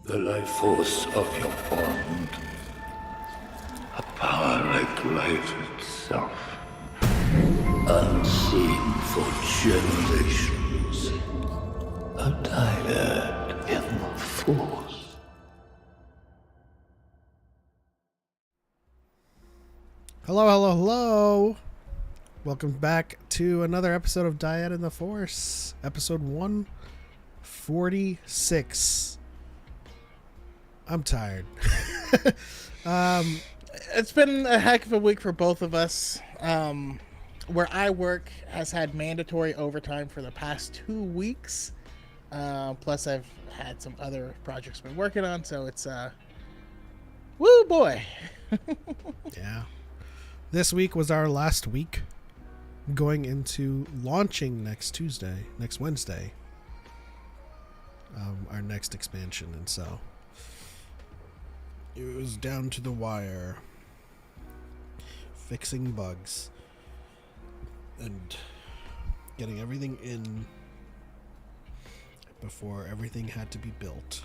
The life force of your bond. A power like light itself. Unseen for generations. A dyad in the force. Hello, hello, hello. Welcome back to another episode of Dyad in the Force. Episode 146. I'm tired. It's been a heck of a week for both of us. Where I work has had mandatory overtime for the past 2 weeks. Plus, I've had some other projects I've been working on, so it's woo boy. Yeah. This week was our last week going into launching next Wednesday. Our next expansion, and so it was down to the wire, fixing bugs and getting everything in before everything had to be built.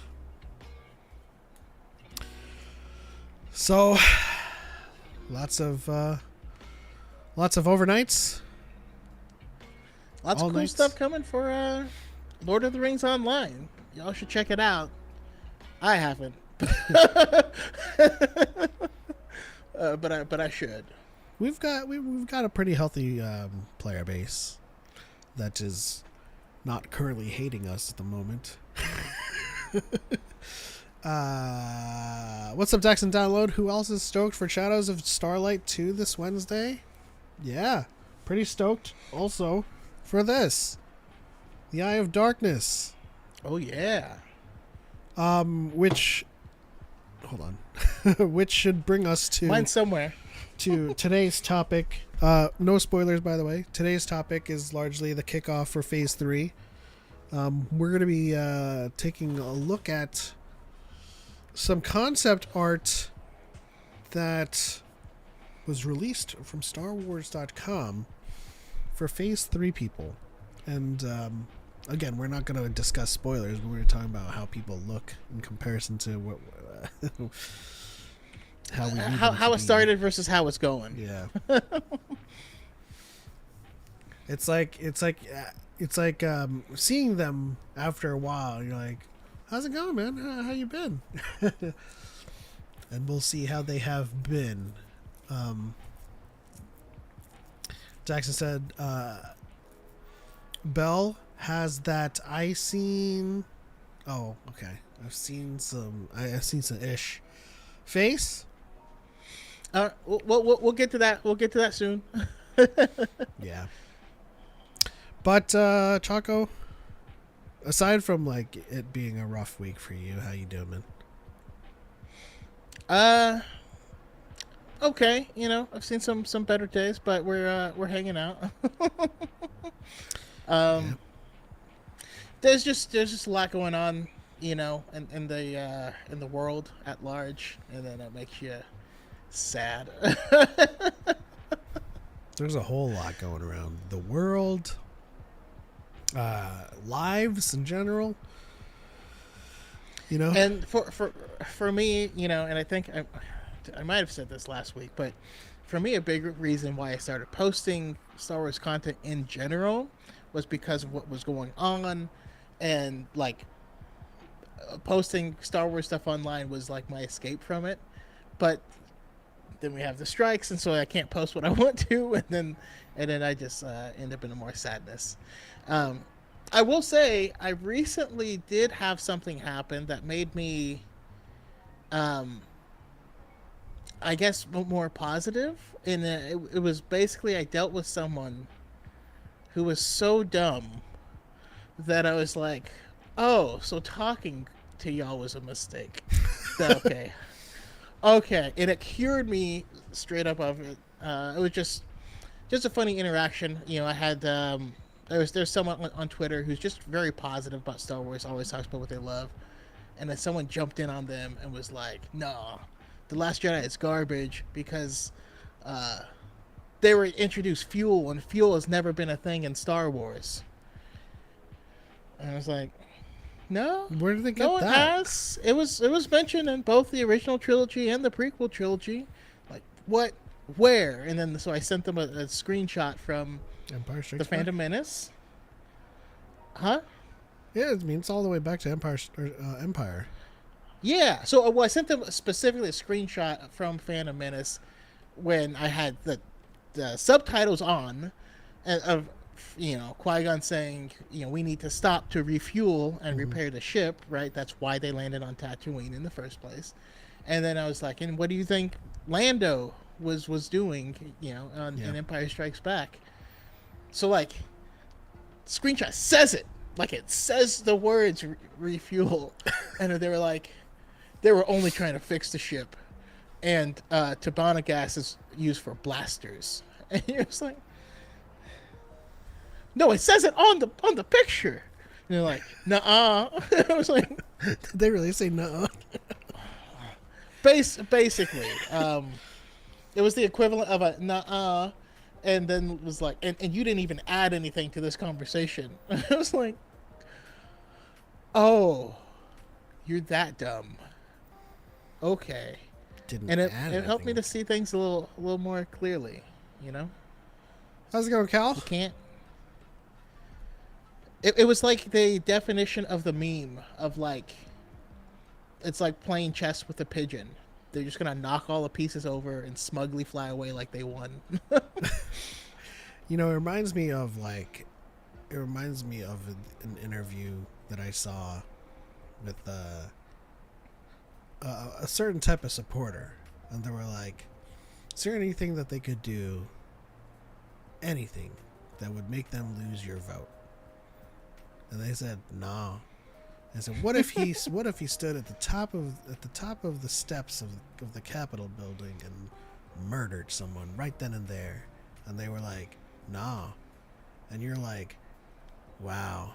So lots of overnights. Lots of cool stuff coming for Lord of the Rings Online. Y'all should check it out. I haven't. But I should. We've got a pretty healthy player base that is not currently hating us at the moment. What's up, Jackson Download? Who else is stoked for Shadows of Starlight 2 this Wednesday? Yeah, pretty stoked also for this. The Eye of Darkness. Oh yeah. Which should bring us to Mine's somewhere. to today's topic. No spoilers, by the way. Today's topic is largely the kickoff for Phase 3. We're going to be taking a look at some concept art that was released from StarWars.com for Phase 3 people. And again, we're not going to discuss spoilers, but we're going to talk about how people look in comparison to what how it started versus how it's going. Yeah. It's like seeing them after a while. You're like, how's it going, man? How you been? And we'll see how they have been. Jackson said, Bell has that I seen. Oh, okay. I've seen some ish face. We'll get to that. We'll get to that soon. Yeah. But Choco, aside from like it being a rough week for you, how you doing, man? Okay. I've seen some better days, but we're hanging out. Yeah. There's just a lot going on, in the world at large, and then it makes you sad. There's a whole lot going around the world, lives in general, and for me, and I think I might have said this last week, but for me, a big reason why I started posting Star Wars content in general was because of what was going on, and like posting Star Wars stuff online was like my escape from it. But then we have the strikes, and so I can't post what I want to, and then I just end up in more sadness. I will say I recently did have something happen that made me, I guess, more positive. And it was basically I dealt with someone who was so dumb that I was like, oh, so talking to y'all was a mistake. Okay. Okay, and it cured me straight up of it. It was just a funny interaction. I had there's someone on Twitter who's just very positive about Star Wars, always talks about what they love, and then someone jumped in on them and was like, "No, The Last Jedi is garbage because they were introduced fuel, and fuel has never been a thing in Star Wars." And I was like, No. Where did they get No one that? has. It was mentioned in both the original trilogy and the prequel trilogy. Like what, where, and then so I sent them a screenshot from Empire the Strikes Back? Phantom Menace. Huh? Yeah, I mean, it's all the way back to Empire. Yeah. So I sent them specifically a screenshot from Phantom Menace when I had the subtitles on, of Qui-Gon saying, we need to stop to refuel and repair the ship, right? That's why they landed on Tatooine in the first place. And then I was like, and what do you think Lando was doing, in Empire Strikes Back? So like, screenshot says it, like it says the words refuel, and they were only trying to fix the ship, and Tabana gas is used for blasters, and you're just like, no, it says it on the picture. And you're like, nuh-uh. I was like, Did they really say no? basically, it was the equivalent of a nuh-uh, and then it was like, and you didn't even add anything to this conversation. I was like, oh, you're that dumb. Okay. Didn't And it add helped me anything. to see things a little more clearly, How's it going, Cal? You can't. It was like the definition of the meme of like, it's like playing chess with a pigeon. They're just gonna knock all the pieces over and smugly fly away like they won. It reminds me of an interview that I saw with a certain type of supporter, and they were like, is there anything that they could do, anything that would make them lose your vote? And they said no. I said, what if he stood at the top of the steps of the Capitol building and murdered someone right then and there? And they were like, no. And you're like, wow,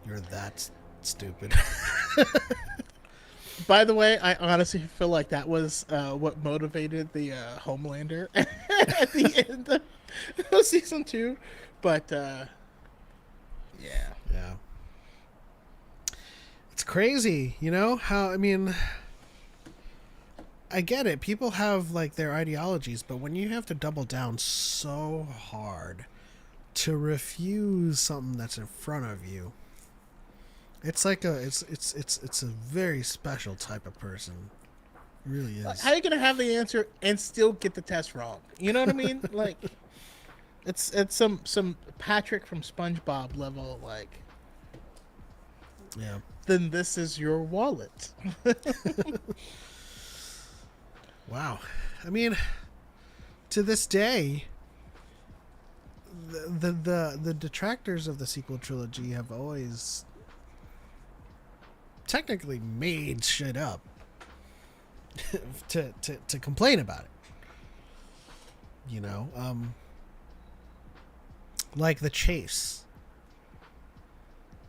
you're that stupid. By the way, I honestly feel like that was what motivated the Homelander at the end of season 2. But yeah. Yeah. It's crazy, how, I mean, I get it. People have like their ideologies, but when you have to double down so hard to refuse something that's in front of you, it's like it's a very special type of person. It really is. How are you gonna have the answer and still get the test wrong? You know what I mean? Like, it's some Patrick from SpongeBob level. Like, Yeah. then this is your wallet. Wow. I mean, to this day, the detractors of the sequel trilogy have always technically made shit up to complain about it. Like the chase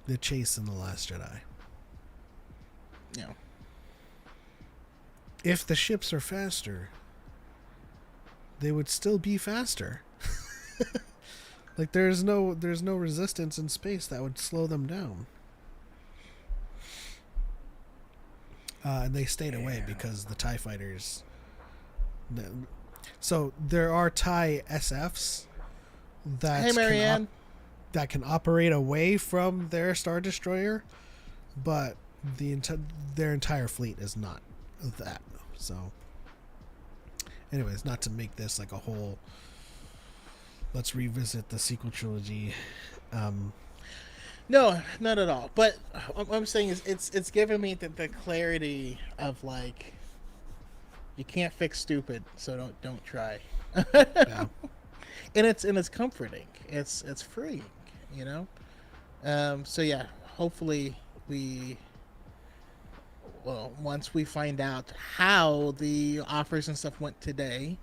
in The Last Jedi. Yeah. If the ships are faster, they would still be faster. Like there's no resistance in space that would slow them down. And they stayed away because the TIE fighters. So there are TIE SFs that Hey, Marianne. that can operate away from their Star Destroyer, but their entire fleet is not that. So, anyways, not to make this like a whole. Let's revisit the sequel trilogy. No, not at all. But what I'm saying is, it's giving me the clarity of like, you can't fix stupid, so don't try. Yeah. And it's comforting. It's freeing, So yeah, hopefully once we find out how the offers and stuff went today,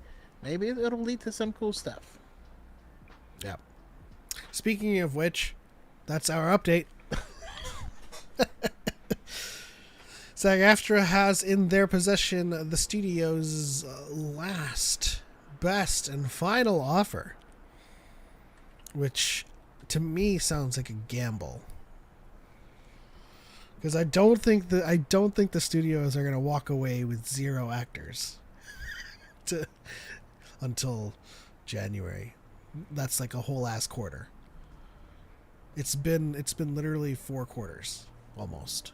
maybe it'll lead to some cool stuff. Yeah. Speaking of which, that's our update. SAG-AFTRA has in their possession the studio's last, best, and final offer, which to me sounds like a gamble. Because I don't think the studios are going to walk away with 0 actors until January. That's like a whole ass quarter. It's been literally 4 quarters almost.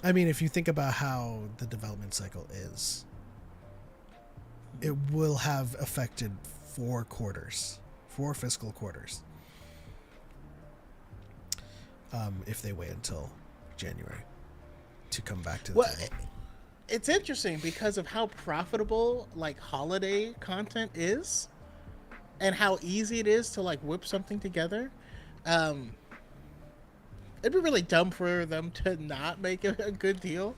I mean, if you think about how the development cycle is, it will have affected 4 fiscal quarters. If they wait until January to come back to the table. It's interesting because of how profitable like holiday content is and how easy it is to like whip something together. It'd be really dumb for them to not make it a good deal,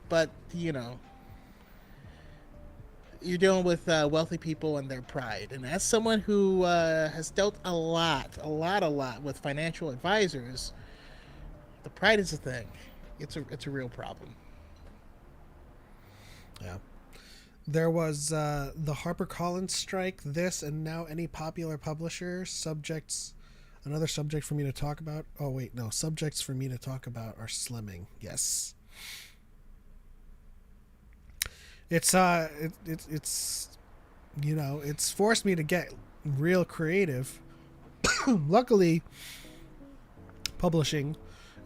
but you know, you're dealing with wealthy people and their pride. And as someone who has dealt a lot with financial advisors, the pride is a thing. It's a real problem. Yeah. There was the HarperCollins strike, this, and now any popular publisher subjects. Another subject for me to talk about. Oh, wait, no. Subjects for me to talk about are slimming. Yes. It's, you know, it's forced me to get real creative. Luckily, publishing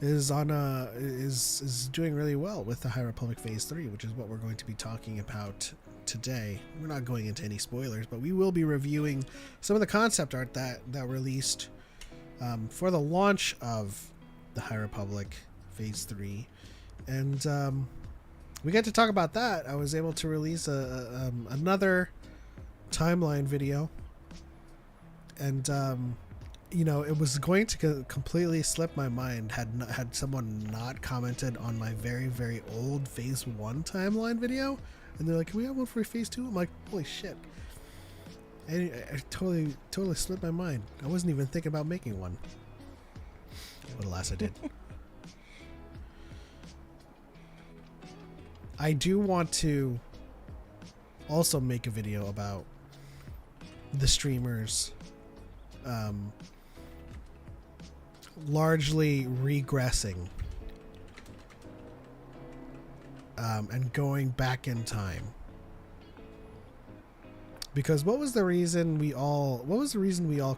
is on is doing really well with the High Republic Phase 3, which is what we're going to be talking about today. We're not going into any spoilers, but we will be reviewing some of the concept art that released for the launch of the High Republic Phase 3. And we get to talk about that. I was able to release another timeline video, and you know, it was going to completely slip my mind had someone not commented on my very, very old Phase 1 timeline video. And they're like, can we have one for Phase 2? I'm like, holy shit. I totally slipped my mind. I wasn't even thinking about making one. But alas, I did. I do want to also make a video about the streamers largely regressing and going back in time, because what was the reason we all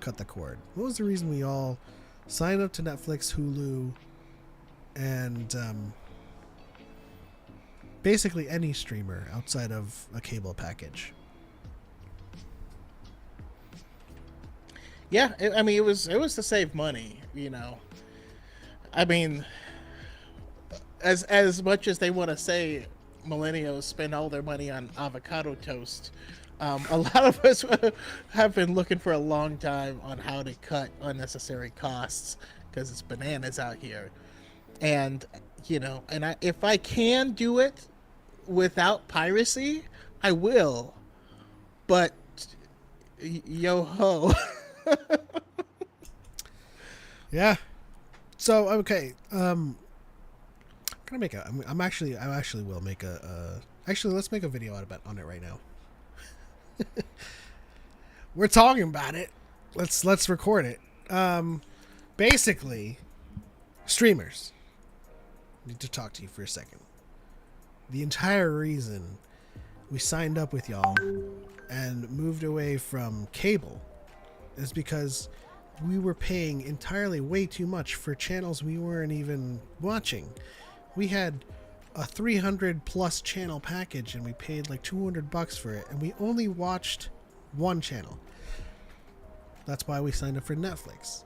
cut the cord? What was the reason we all signed up to Netflix, Hulu, and basically any streamer outside of a cable package? Yeah, I mean, it was to save money, you know. I mean, as much as they want to say millennials spend all their money on avocado toast, a lot of us have been looking for a long time on how to cut unnecessary costs because it's bananas out here. And, you know, and if I can do it without piracy, I will. But, yo ho. Yeah. So okay. I actually will make actually, let's make a video on it right now. We're talking about it. Let's record it. Basically, streamers. I need to talk to you for a second. The entire reason we signed up with y'all and moved away from cable is because we were paying entirely way too much for channels we weren't even watching. We had a 300 plus channel package and we paid like $200 for it, and we only watched one channel. That's why we signed up for Netflix.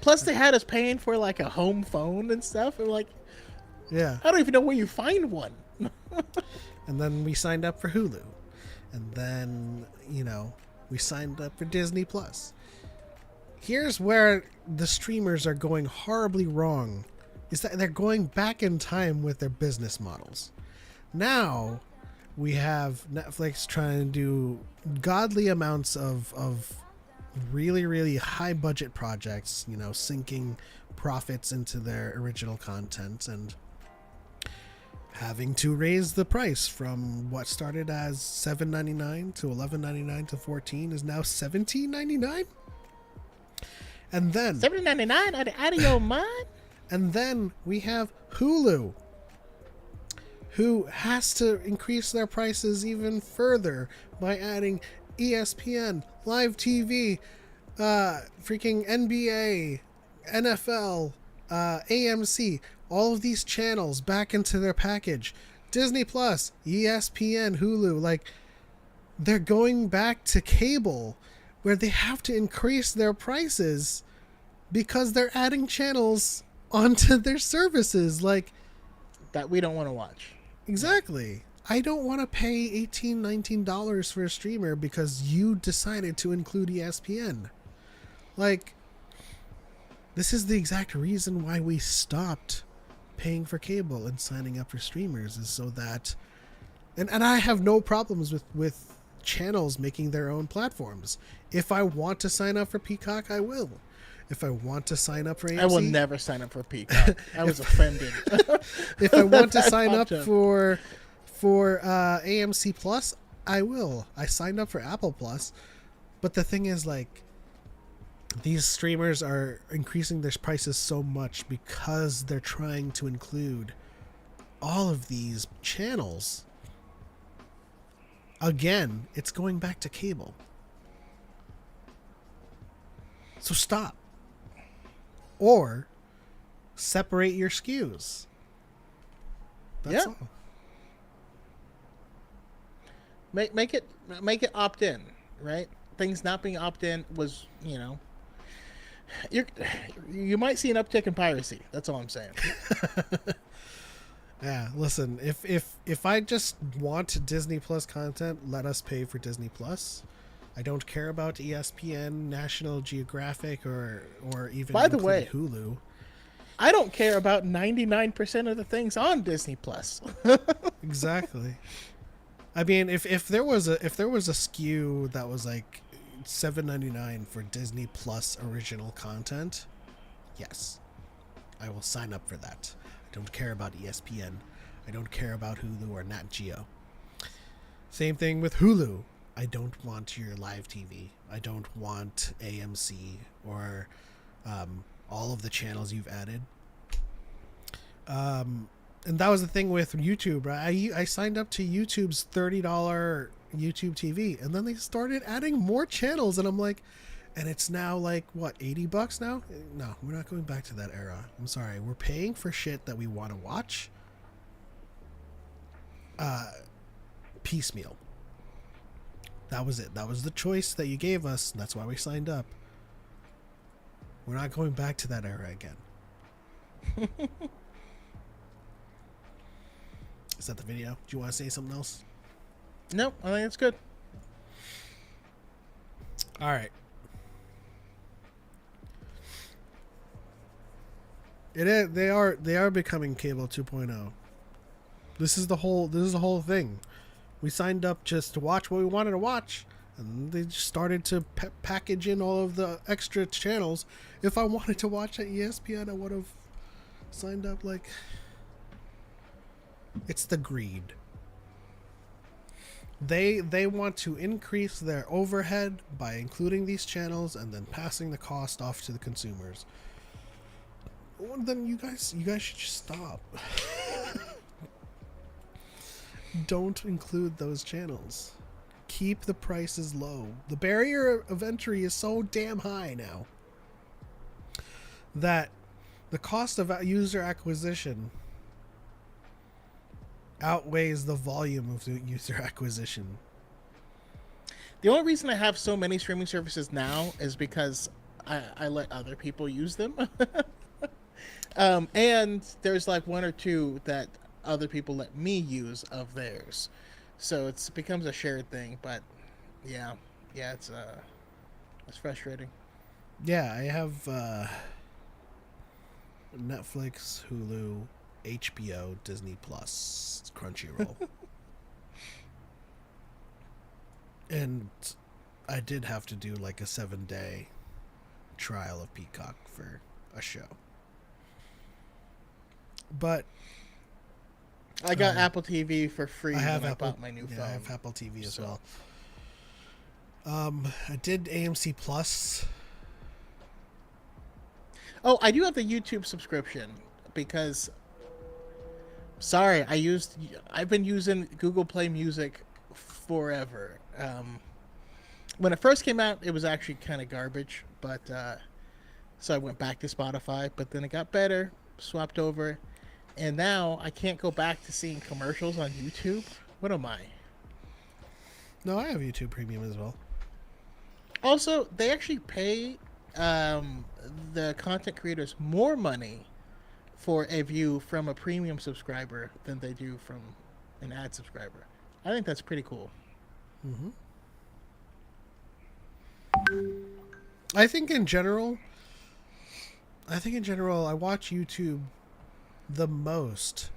Plus they had us paying for like a home phone and stuff, and like, yeah, I don't even know where you find one. And then we signed up for Hulu, and then, you know, we signed up for Disney Plus. Here's where the streamers are going horribly wrong, is that they're going back in time with their business models. Now we have Netflix trying to do godly amounts of really, really high budget projects, you know, sinking profits into their original content and having to raise the price from what started as $7.99 to $11.99 to $14 is now $17.99. And then $7.99 out of your mind. And then we have Hulu, who has to increase their prices even further by adding ESPN, live TV, freaking NBA, NFL, AMC, all of these channels back into their package. Disney Plus, ESPN, Hulu, like, they're going back to cable where they have to increase their prices because they're adding channels onto their services. Like, that we don't want to watch. exactly. I don't want to pay $18, $19 for a streamer because you decided to include ESPN. Like, this is the exact reason why we stopped paying for cable and signing up for streamers, is so that... And I have no problems with channels making their own platforms. If I want to sign up for Peacock, I will. If I want to sign up for AMC... I will never sign up for Peacock. I was offended. If I want to sign up for AMC Plus, I will. I signed up for Apple Plus. But the thing is, like, these streamers are increasing their prices so much because they're trying to include all of these channels. Again, it's going back to cable. So stop. Or separate your SKUs. That's all. Make it opt in, right? Things not being opt in was, you might see an uptick in piracy. That's all I'm saying. Yeah, listen, if I just want Disney Plus content, let us pay for Disney Plus. I don't care about ESPN, National Geographic, or even, by the way, Hulu. I don't care about 99% of the things on Disney Plus. Exactly. I mean, if there was a SKU that was like $7.99 for Disney Plus original content, yes, I will sign up for that. I don't care about ESPN. I don't care about Hulu or Nat Geo. Same thing with Hulu. I don't want your live TV. I don't want AMC or all of the channels you've added. And that was the thing with YouTube, right? I signed up to YouTube's $30 YouTube TV, and then they started adding more channels, and I'm like, and it's now like, what, $80 now? No, we're not going back to that era. I'm sorry. We're paying for shit that we want to watch. Piecemeal. That was it. That was the choice that you gave us. And that's why we signed up. We're not going back to that era again. Is that the video? Do you want to say something else? Nope, I think it's good. All right. It is. They are becoming cable 2.0. This is the whole thing. We signed up just to watch what we wanted to watch, and they just started to package in all of the extra channels. If I wanted to watch at ESPN, I would have signed up. Like, it's the greed. They want to increase their overhead by including these channels and then passing the cost off to the consumers. Well, then you guys should just stop. Don't include those channels. Keep the prices low. The barrier of entry is so damn high now that the cost of user acquisition outweighs the volume of the user acquisition. The only reason I have so many streaming services now is because I let other people use them. And there's like one or two that other people let me use of theirs. So it becomes a shared thing, but yeah, it's frustrating. Yeah, I have Netflix, Hulu, HBO, Disney Plus, Crunchyroll. And I did have to do like a 7-day trial of Peacock for a show. But I got Apple TV for free when I bought my new phone. I have Apple TV as well. I did AMC Plus. Oh, I do have the YouTube subscription because sorry, I've been using Google Play Music forever. When it first came out, it was actually kind of garbage, but so I went back to Spotify, but then it got better, swapped over, and now I can't go back to seeing commercials on YouTube. What am I? No, I have YouTube Premium as well. Also, they actually pay the content creators more money for a view from a premium subscriber than they do from an ad subscriber. I think that's pretty cool. Mm-hmm. I think in general, I watch YouTube the most,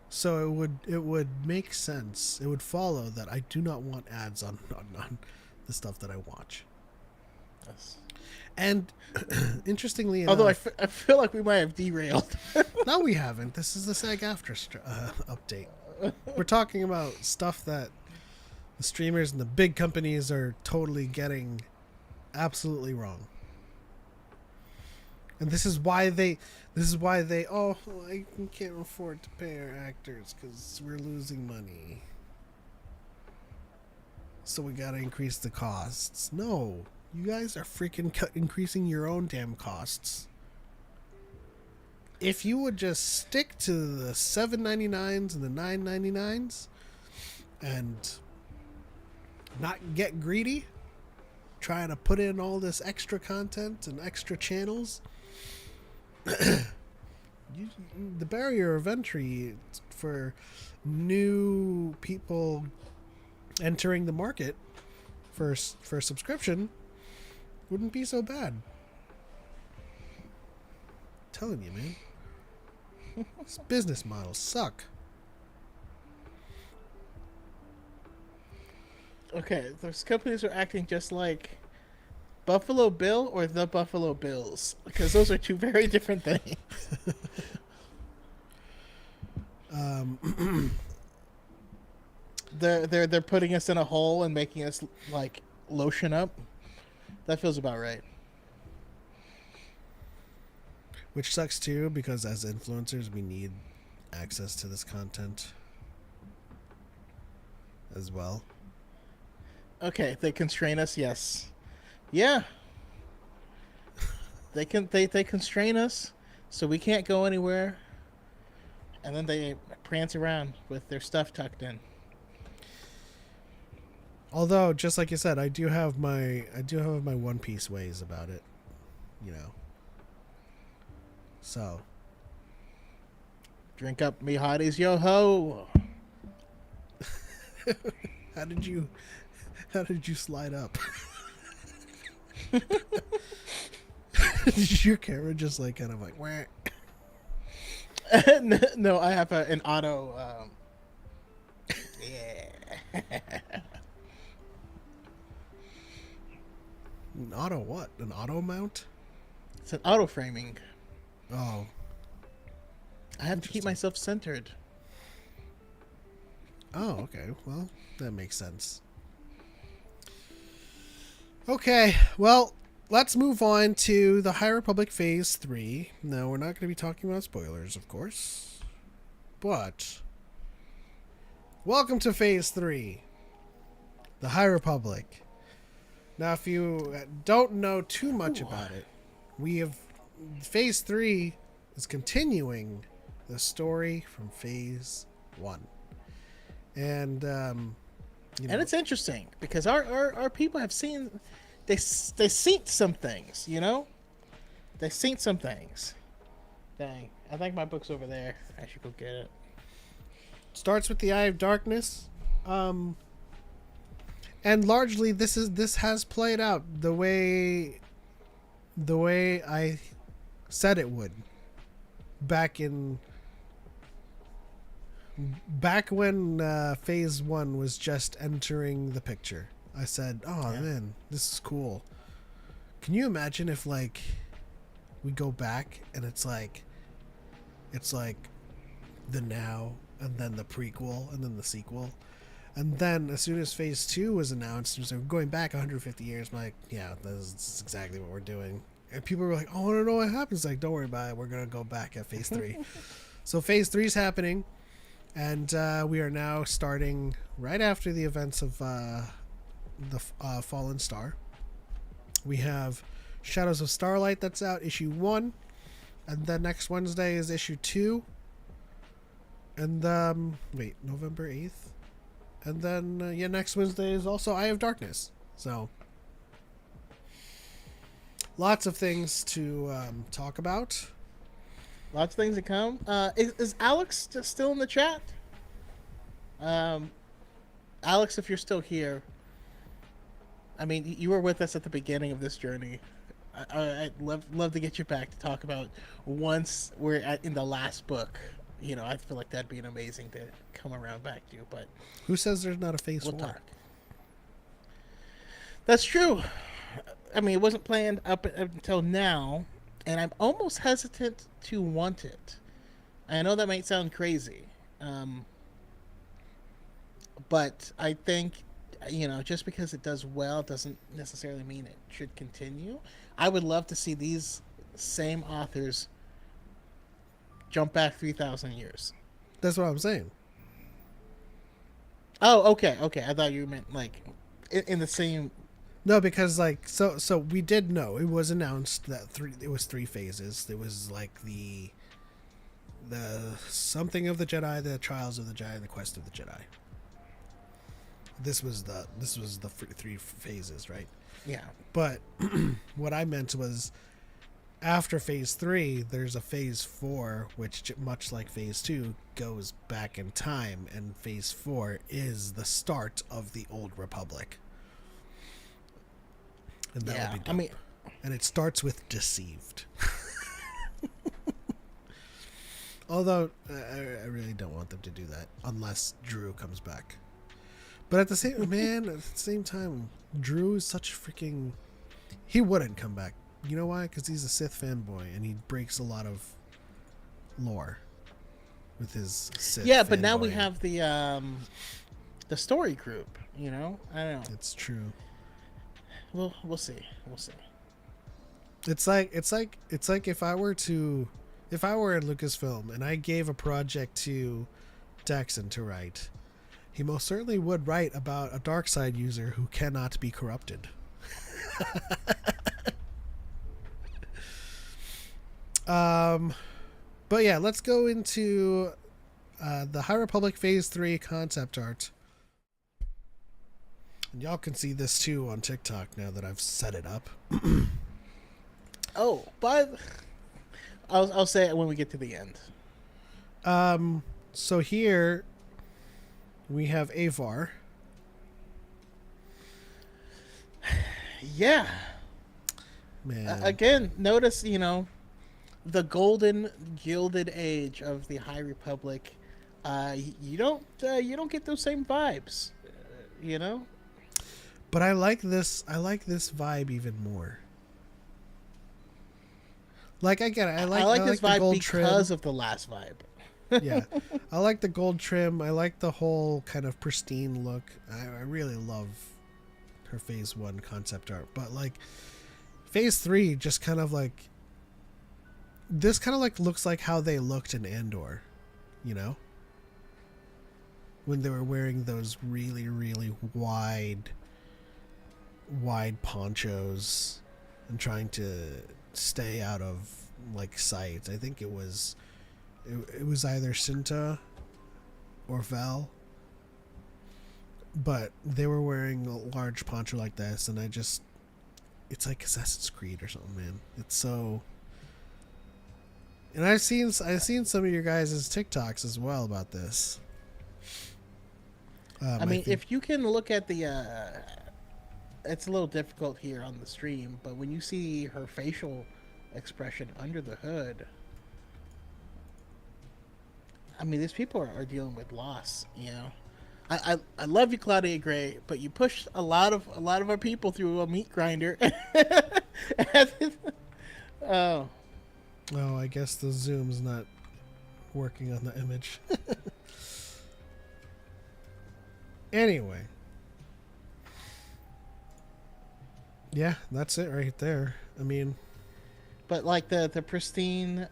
so it would make sense. It would follow that I do not want ads on the stuff that I watch. Yes. And interestingly Although enough, I feel like we might have derailed. no, we haven't. This is the SAG-AFTRA update. We're talking about stuff that the streamers and the big companies are totally getting absolutely wrong. And this is why they oh, I can't afford to pay our actors because we're losing money. So we gotta increase the costs. No, you guys are freaking increasing your own damn costs. If you would just stick to the $7.99s and the $9.99s and not get greedy, trying to put in all this extra content and extra channels, the barrier of entry for new people entering the market for subscription wouldn't be so bad. I'm telling you, man. These business models suck. Okay, those companies are acting just like Buffalo Bill or the Buffalo Bills, because those are two very different things. They're putting us in a hole and making us like lotion up. That feels about right. Which sucks too, because as influencers, we need access to this content as well. Okay, they constrain us. Yes, yeah. They constrain us, so we can't go anywhere. And then they prance around with their stuff tucked in. Although, just like you said, I do have my One Piece ways about it, you know. So, Drink up, me hotties, yo ho. how did you slide up? Your camera just like kind of like wah. No, I have an auto. Yeah. An auto what? An auto mount? It's an auto framing. Oh, I have to keep myself centered. oh, okay. Well, that makes sense. Okay, well, let's move on to the High Republic Phase 3. Now, we're not going to be talking about spoilers, of course. But, welcome to Phase 3. The High Republic. Now, if you don't know too much about it, Phase 3 is continuing the story from Phase 1. And, And it's interesting because our people have seen they seen some things, you know. They seen some things. Dang, I think my book's over there. I should go get it. Starts with the Eye of Darkness, and largely this has played out the way I said it would back when Phase 1 was just entering the picture. I said, oh, man, this is cool. Can you imagine if, like, we go back and it's like the now and then the prequel and then the sequel? And then as soon as Phase 2 was announced, it was like, going back 150 years, I'm like, yeah, this is exactly what we're doing. and people were like, "Oh, I want to know what happens." Like, don't worry about it. We're gonna go back at phase 3. So phase 3 is happening, and we are now starting right after the events of the Fallen Star. We have Shadows of Starlight that's out, issue 1, and then next Wednesday is issue 2. And November 8th, and then next Wednesday is also Eye of Darkness. So lots of things to talk about. Lots of things to come. Is Alex still in the chat? Alex, if you're still here, I mean, you were with us at the beginning of this journey. I'd love to get you back to talk about once we're in the last book. You know, I feel like that'd be an amazing to come around back to. But who says there's not a phase 4? Talk. That's true. I mean, it wasn't planned up until now, and I'm almost hesitant to want it. I know that might sound crazy, but I think, just because it does well doesn't necessarily mean it should continue. I would love to see these same authors jump back 3,000 years. That's what I'm saying. Oh, okay. I thought you meant like in the same. No, because so we did know, it was announced that it was 3 phases. There was like the something of the Jedi, the Trials of the Jedi, and the Quest of the Jedi. This was the 3 phases, right? Yeah. But what I meant was, after phase 3, there's a phase 4, which, much like phase 2, goes back in time, and phase 4 is the start of the Old Republic. And that would be dope. And it starts with Deceived. Although I really don't want them to do that unless Drew comes back. But at the same time, Drew is such freaking. He wouldn't come back. You know why? Because he's a Sith fanboy and he breaks a lot of lore with his Sith. Yeah, but now we have the story group. I don't know. It's true. We'll see. It's like if I were in Lucasfilm and I gave a project to Daxon to write, he most certainly would write about a dark side user who cannot be corrupted. But yeah, let's go into the High Republic Phase 3 concept art. And y'all can see this too on TikTok now that I've set it up. Oh, but I'll say it when we get to the end. So here we have Avar. Yeah. Man. Again, notice, the golden gilded age of the High Republic. You don't get those same vibes, But I like this vibe even more. Like, I get it. I like this the vibe gold because trim. of the last vibe. Yeah, I like the gold trim. I like the whole kind of pristine look. I really love her phase 1 concept art, but like phase 3 just kind of like, this kind of like looks like how they looked in Andor, when they were wearing those really, really wide ponchos and trying to stay out of like sight. I think it was either Cinta or Val, but they were wearing a large poncho like this, and it's like Assassin's Creed or something, man. It's so. And I've seen some of your guys' TikToks as well about this. I mean, if you can look at the, it's a little difficult here on the stream, but when you see her facial expression under the hood, I mean, these people are dealing with loss. I love you, Claudia Gray, but you pushed a lot of our people through a meat grinder. Oh, I guess the zoom's not working on the image. Anyway. Yeah, that's it right there. I mean, but like the pristine,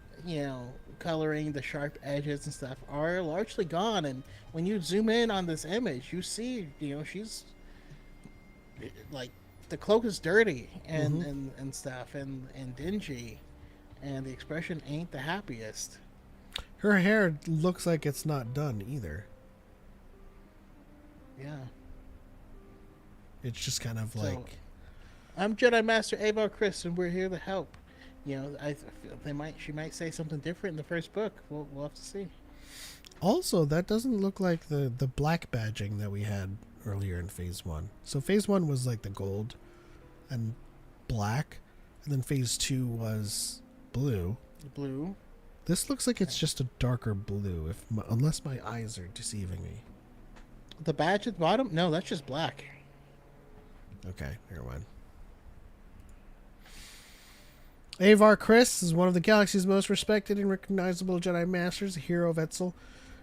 coloring, the sharp edges and stuff are largely gone. And when you zoom in on this image, you see, she's like the cloak is dirty and Mm-hmm. and stuff and dingy, and the expression ain't the happiest. Her hair looks like it's not done either. Yeah. It's just kind of So like, I'm Jedi Master Avar Chris, and we're here to help. I feel she might say something different in the first book. We'll have to see. also, that doesn't look like the black badging that we had earlier in phase 1. So phase 1 was like the gold and black, and then phase 2 was blue. Blue. This looks like it's just a darker blue, unless my eyes are deceiving me. The badge at the bottom? No, that's just black. Okay, never mind. Avar Kriss is one of the galaxy's most respected and recognizable Jedi Masters. The hero of Etzel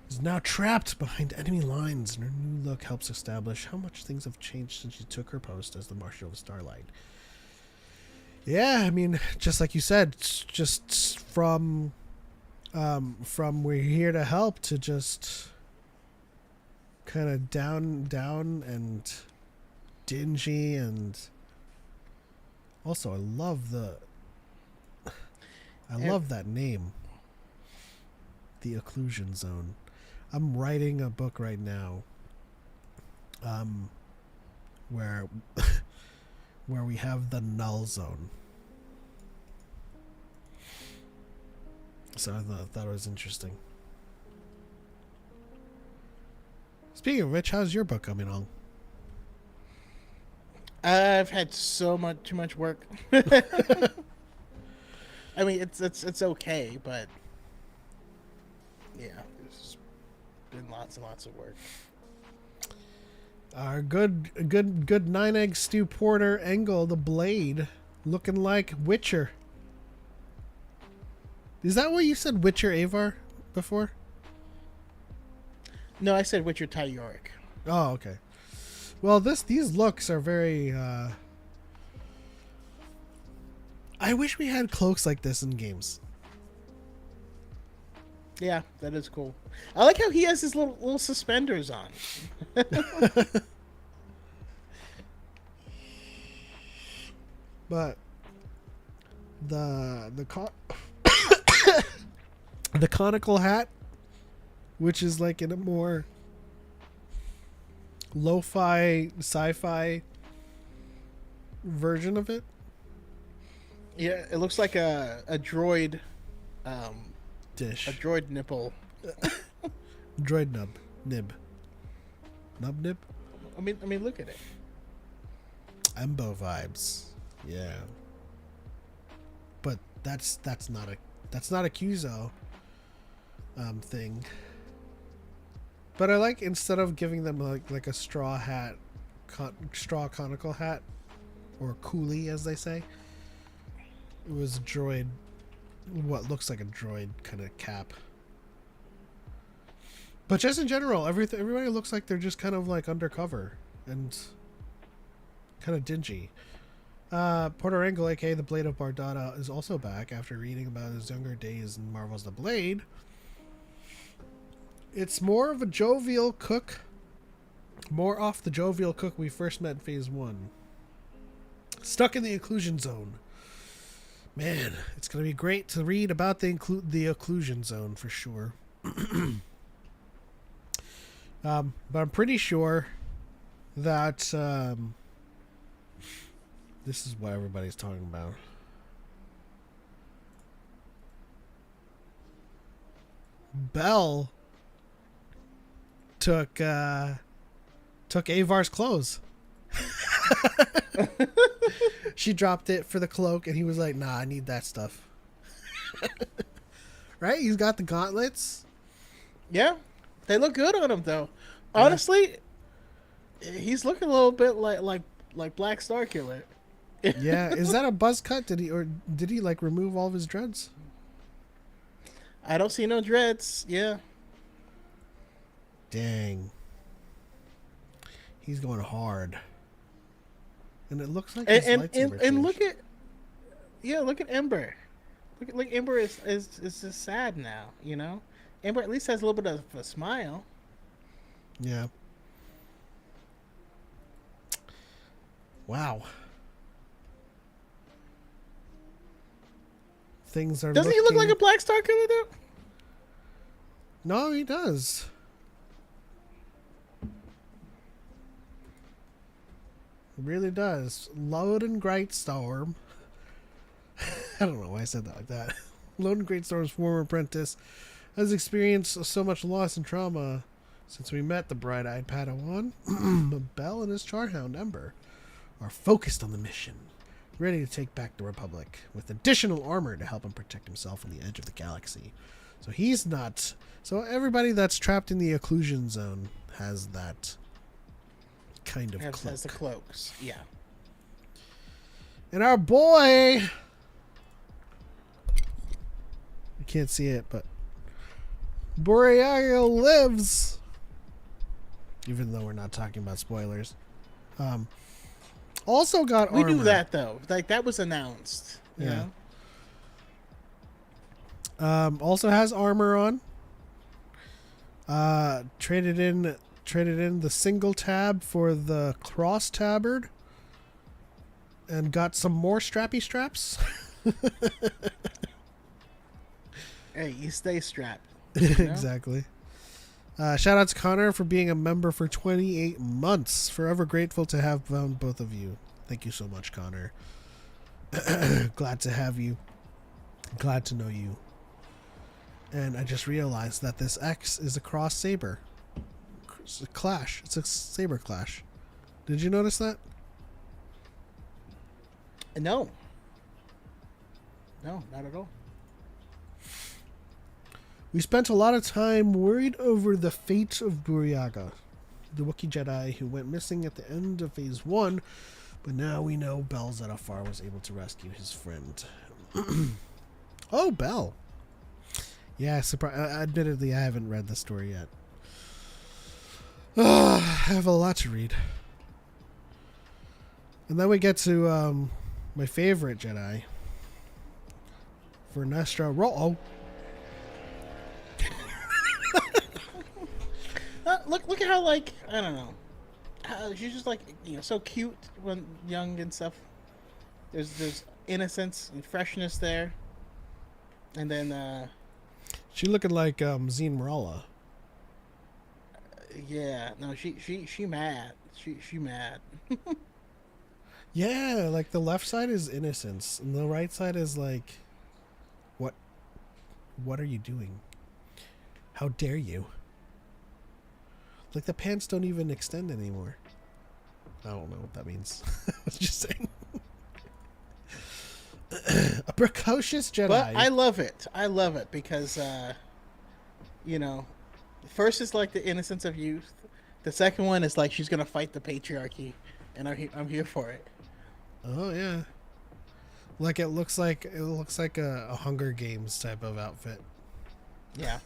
is now trapped behind enemy lines, and her new look helps establish how much things have changed since she took her post as the Marshal of Starlight. Yeah, I mean, just like you said, just from we're here to help to just kind of down and dingy. And also I love that name, the Occlusion Zone. I'm writing a book right now where where we have the Null Zone. So I thought it was interesting. Speaking of which, how's your book coming along? I've had too much work. I mean, it's okay, but yeah, there's been lots and lots of work. Our good 9-egg stew porter Engel the Blade, looking like Witcher. Is that what you said, Witcher Avar, before? No, I said Witcher Ty Yorick. Oh, okay. Well, these looks are very. I wish we had cloaks like this in games. Yeah, that is cool. I like how he has his little suspenders on. But the the conical hat, which is like in a more lo-fi sci-fi version of it. Yeah, it looks like a droid, Dish. a droid nipple. Droid nib. Nub nib? I mean, look at it. Embo vibes. Yeah. But that's not a Cuso thing. But I like, instead of giving them like a straw hat, straw conical hat, or coolie as they say, it was a droid, what looks like a droid kind of cap. But just in general, everybody looks like they're just kind of like undercover and kind of dingy. Porter Engel, aka the Blade of Bardata, is also back after reading about his younger days in Marvel's The Blade. It's more of a jovial cook, more off the jovial cook we first met in Phase 1. Stuck in the Occlusion Zone. Man, it's going to be great to read about the Occlusion Zone for sure. But I'm pretty sure that this is what everybody's talking about. Belle took Avar's clothes. She dropped it for the cloak, and he was like, "Nah, I need that stuff." Right? He's got the gauntlets. Yeah, they look good on him though. Honestly, he's looking a little bit like Black Starkiller. Yeah, is that a buzz cut? Did he like remove all of his dreads? I don't see no dreads. Yeah. Dang. He's going hard. And it looks like his lightsaber And changed. look at Ember. Look, Ember is just sad now. You know, Ember at least has a little bit of a smile. Yeah. Wow. Things are. Doesn't he look like a Black Star Killer though? No, he does. He really does. Loden Greatstorm. I don't know why I said that like that. Loden Greatstorm's former apprentice has experienced so much loss and trauma since we met the bright-eyed Padawan. Bell and his Charhound Ember are focused on the mission, ready to take back the Republic with additional armor to help him protect himself on the edge of the galaxy. So he's not. So everybody that's trapped in the occlusion zone has that kind of cloak. Has the cloaks, yeah. And our boy, you can't see it, but Boreago lives. Even though we're not talking about spoilers. Also got we armor. knew that though. Like that was announced. You Yeah. know? Also has armor on. Traded in the single tab for the cross tabard. And got some more strappy straps. Hey, you stay strapped. You know? Exactly. Shout out to Connor for being a member for 28 months. Forever grateful to have found both of you. Thank you so much, Connor. Glad to have you. Glad to know you. And I just realized that this X is a cross saber. It's a clash. It's a saber clash. Did you notice that? No. No, not at all. We spent a lot of time worried over the fate of Buriaga, the Wookiee Jedi who went missing at the end of Phase 1, but now we know Bell Zettifar was able to rescue his friend. Oh, Bell. Yeah, admittedly, I haven't read the story yet. I have a lot to read. And then we get to my favorite Jedi, Vernestra Roll. Look at how, like, I don't know, how she's just like, you know, so cute when young and stuff. There's innocence and freshness there, and then She looking like Zine Marala. yeah, no, she mad, she mad. Yeah, like the left side is innocence, and the right side is like, what are you doing? How dare you? Like the pants don't even extend anymore. I don't know what that means. I was just saying. A precocious Jedi. But I love it. I love it because, you know, first is like the innocence of youth. The second one is like she's gonna fight the patriarchy, and I'm here for it. Oh yeah. Like it looks like a Hunger Games type of outfit. Yeah.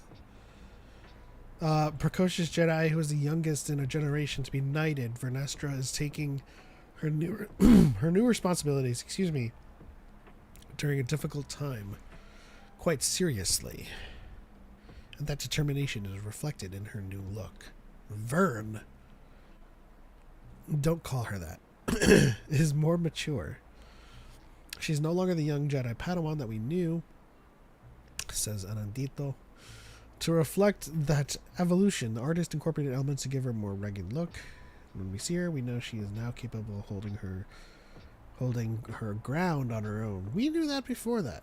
Precocious Jedi, who is the youngest in a generation to be knighted, Vernestra is taking her new her new responsibilities. Excuse me. During a difficult time, quite seriously, and that determination is reflected in her new look. Vern, don't call her that, is more mature. She's no longer the young Jedi Padawan that we knew, says Anandito. To reflect that evolution, the artist incorporated elements to give her a more rugged look. When we see her, we know she is now capable of holding her ground on her own. We knew that before that.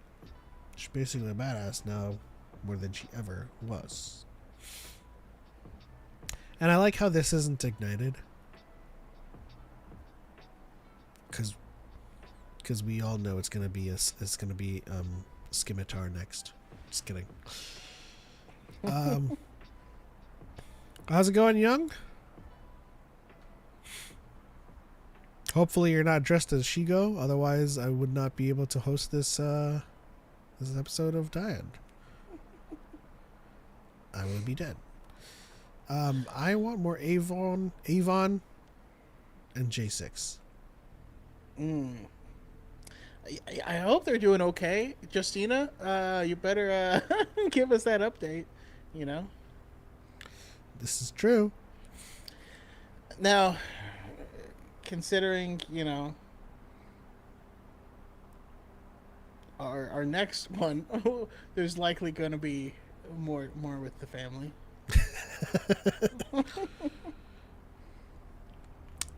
She's basically a badass now more than she ever was. And I like how this isn't ignited. Because we all know it's gonna be Scimitar next. Just kidding. How's it going, Young? Hopefully you're not dressed as Shigo, otherwise I would not be able to host this episode of Dyad. I would be dead. I want more Avon and J6. I hope they're doing okay. Justina, you better give us that update. You know. This is true. Now, considering our next one, there's likely going to be more with the family.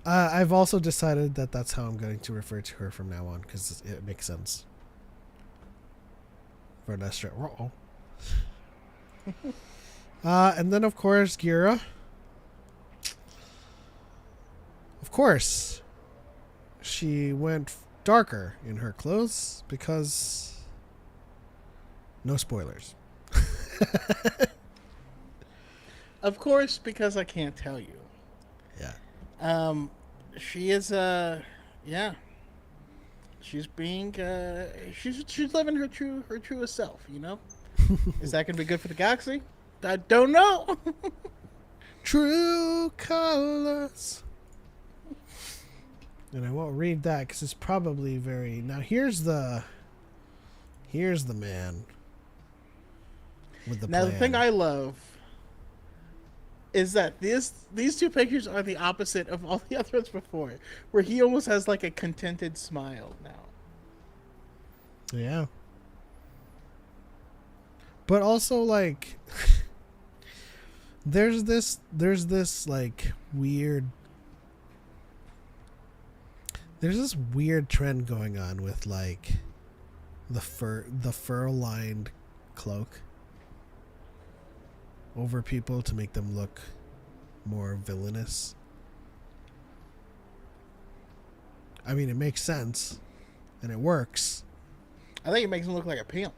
I've also decided that that's how I'm going to refer to her from now on because it makes sense. For an extra. And then, of course, Gira. Of course, she went darker in her clothes because no spoilers. Of course, because I can't tell you. Yeah. She is yeah. She's being she's living her truest self. Is that gonna be good for the galaxy? I don't know. True colors. And I won't read that because it's probably very. Now here's the man with the Now plan. the thing I love is that these two pictures are the opposite of all the other ones before, where he almost has like a contented smile now. Yeah. But also like there's this like weird there's this weird trend going on with like the fur lined cloak over people to make them look more villainous. I mean, it makes sense and it works. I think it makes him look like a pimp.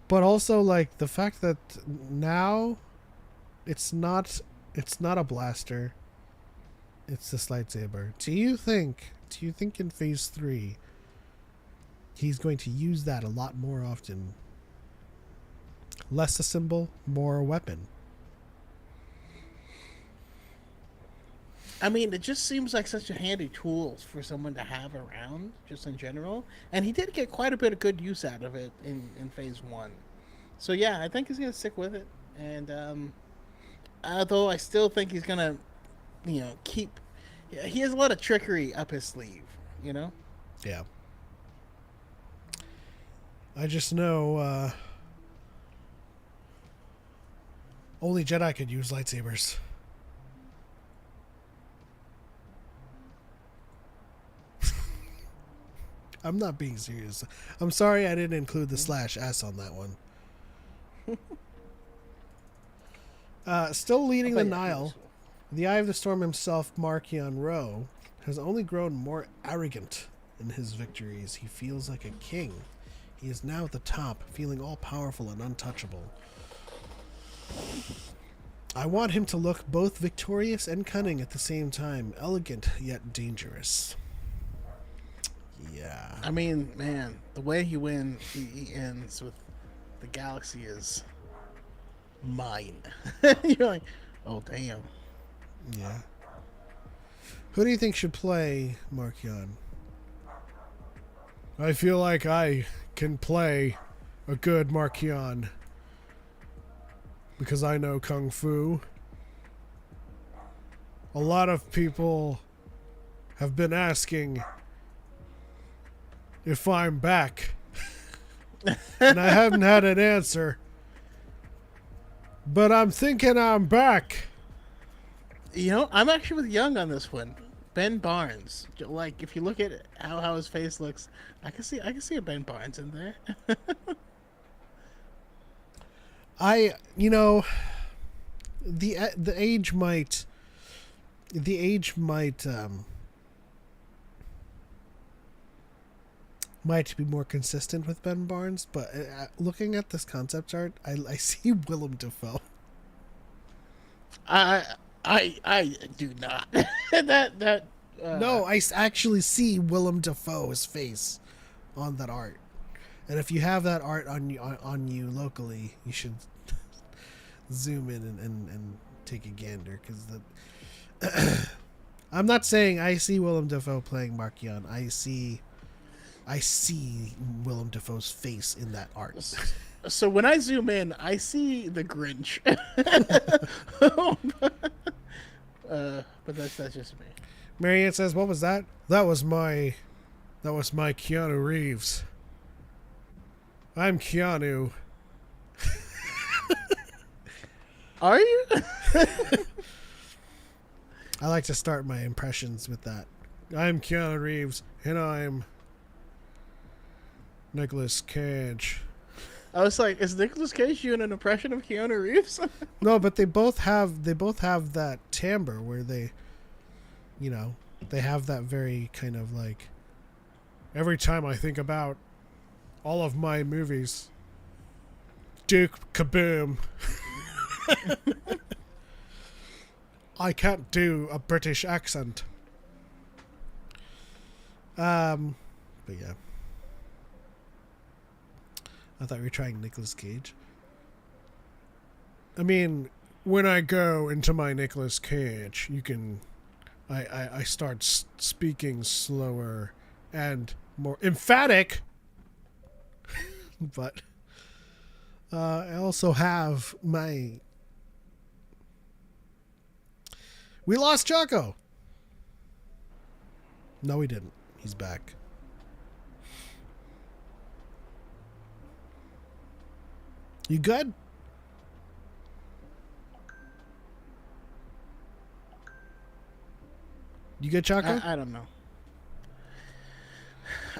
But also like the fact that now it's not a blaster. It's this lightsaber. Do you think in phase 3 he's going to use that a lot more often? Less a symbol, more a weapon. I mean, it just seems like such a handy tool for someone to have around, just in general. And he did get quite a bit of good use out of it in phase 1. So yeah, I think he's gonna stick with it. And although I still think he's gonna, keep. He has a lot of trickery up his sleeve. Yeah. I just know only Jedi could use lightsabers. I'm not being serious. I'm sorry I didn't include the /S on that one. Still leading the Nile, the Eye of the Storm himself, Markion Ro, has only grown more arrogant in his victories. He feels like a king. He is now at the top, feeling all-powerful and untouchable. I want him to look both victorious and cunning at the same time, elegant yet dangerous. Yeah. I mean, man, the way he ends with the galaxy is mine. You're like, oh damn. Yeah. Who do you think should play Markion? I feel like I can play a good Markion because I know Kung Fu. A lot of people have been asking if I'm back. And I haven't had an answer. But I'm thinking I'm back. I'm actually with Young on this one. Ben Barnes. Like, if you look at how his face looks, I can see a Ben Barnes in there. The age might be more consistent with Ben Barnes, but looking at this concept art, I see Willem Dafoe. I do not. No, I actually see Willem Dafoe's face on that art. And if you have that art on you locally, you should zoom in and take a gander, because I'm not saying I see Willem Dafoe playing Markion. I see Willem Dafoe's face in that art. So when I zoom in, I see the Grinch. But that's just me. Marianne says, "What was that? That was my Keanu Reeves. I'm Keanu." Are you? I like to start my impressions with that. I'm Keanu Reeves, and I'm Nicolas Cage. I was like, is Nicolas Cage doing an impression of Keanu Reeves? No, but they both have that timbre where they, they have that very kind of like. Every time I think about all of my movies, Duke Kaboom. I can't do a British accent. But yeah. I thought we were trying Nicolas Cage. I mean, when I go into my Nicolas Cage, you can... I start speaking slower and more emphatic. But I also have my... We lost Choco. No, we didn't. He's back. You good? You good, Choco? I don't know.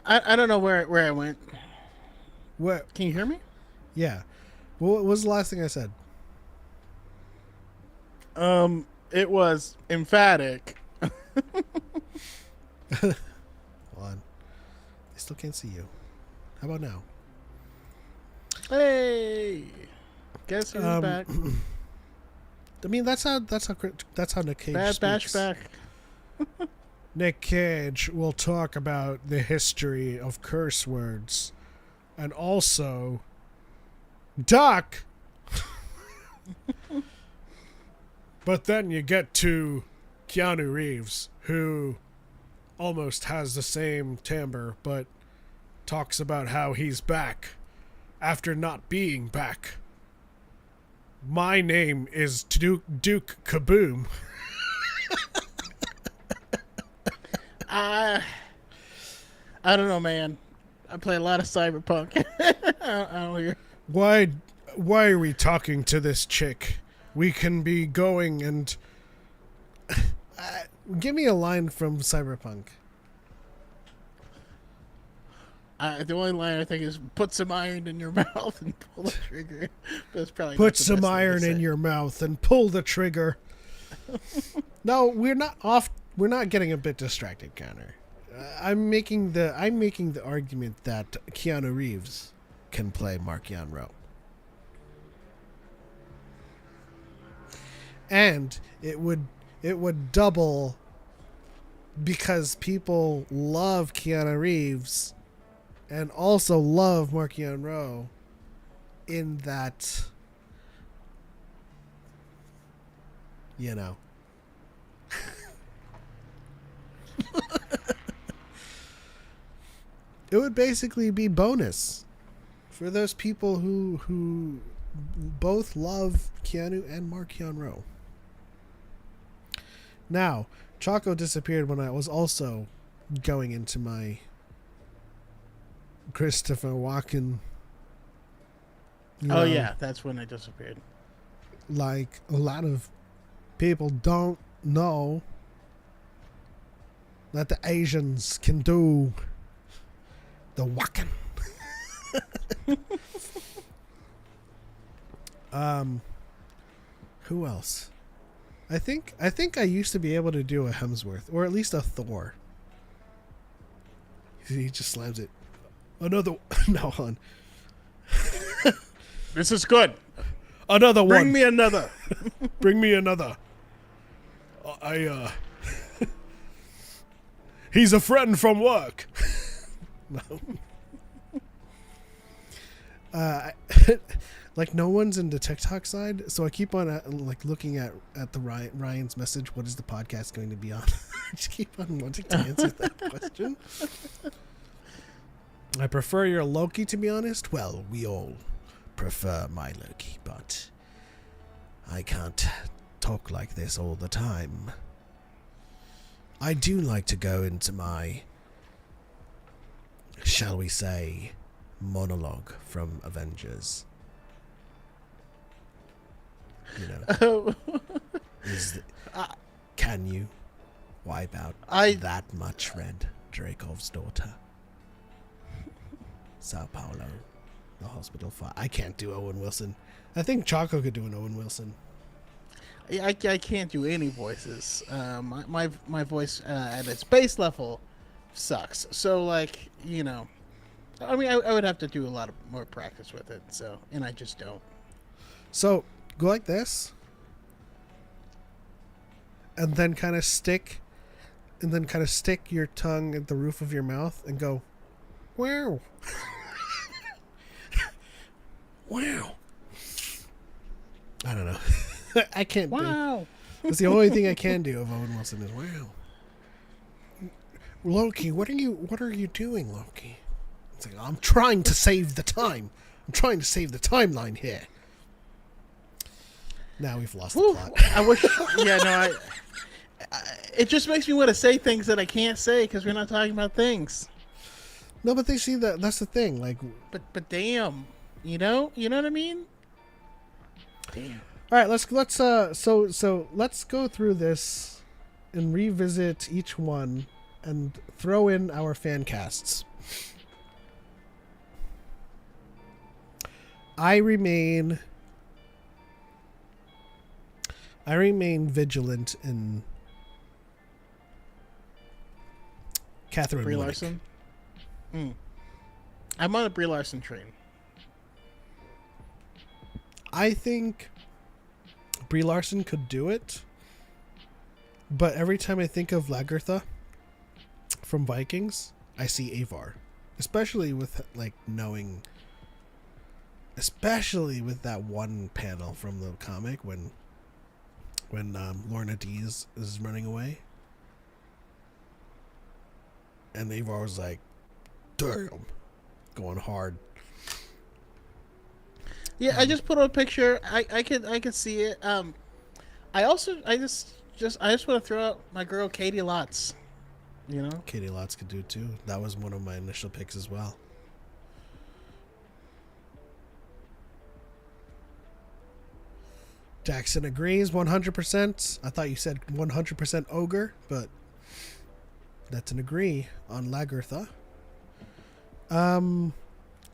I don't know where I went. What? Can you hear me? Yeah. What was the last thing I said? It was emphatic. Hold on. I still can't see you. How about now? Hey, guess who's back? I mean, that's how Nick Cage Bad speaks. Batch back. Nick Cage will talk about the history of curse words, and also Doc. But then you get to Keanu Reeves, who almost has the same timbre, but talks about how he's back after not being back. My name is Duke Kaboom. I don't know, man. I play a lot of Cyberpunk. I don't hear. Why are we talking to this chick? We can be going and... give me a line from Cyberpunk. The only line I think is "put some iron in your mouth and pull the trigger." But it's probably Put some iron in your mouth and pull the trigger. No, we're not off. We're not getting a bit distracted, Connor. I'm making the argument that Keanu Reeves can play Markion Rowe. And it would double because people love Keanu Reeves and also love Markion Rowe in that, it would basically be bonus for those people who both love Keanu and Markion Rowe. Now, Choco disappeared when I was also going into my Christopher Walken. Yeah, that's when I disappeared. Like, a lot of people don't know that the Asians can do the Walken. Who else? I think I used to be able to do a Hemsworth, or at least a Thor. He just slams it. Another no on. This is good. Another one. Bring me another. Bring me another. He's a friend from work. No. like no one's in the TikTok side, so I keep on like looking at the Ryan's message. What is the podcast going to be on? I just keep on wanting to answer that question. I prefer your Loki, to be honest. Well, we all prefer my Loki, but I can't talk like this all the time. I do like to go into my, shall we say, monologue from Avengers. You know, can you wipe out that much red? Dracov's daughter. Sao Paulo, the hospital fire. I can't do Owen Wilson. I think Choco could do an Owen Wilson. I can't do any voices. My voice at its base level sucks. So like, you know, I mean, I would have to do a lot of more practice with it. So, and I just don't. So go like this, and then kind of stick your tongue at the roof of your mouth and go, wow. Wow. I don't know. I can't Wow. That's the only thing I can do of Owen Wilson is wow. Loki, what are you doing, Loki? It's like, I'm trying to save the time. I'm trying to save the timeline here. Now we've lost the plot. I wish. Yeah, no. It just makes me want to say things that I can't say because we're not talking about things. No, but they see that. That's the thing. Like, but damn, you know what I mean? Damn. All right, let's so let's go through this and revisit each one and throw in our fan casts. I remain vigilant in Catherine Brie Winnick. Larson. I'm on a Brie Larson train. I think Brie Larson could do it, but every time I think of Lagertha from Vikings, I see Avar, especially with like knowing, especially with that one panel from the comic when Lorna Dees is running away, and Avar was like, "Damn," going hard. Yeah, I just put up a picture. I can see it. I just want to throw out my girl Katie Lotz. You know, Katie Lotz could do it too. That was one of my initial picks as well. Jackson agrees 100%. I thought you said 100% ogre, but that's an agree on Lagertha.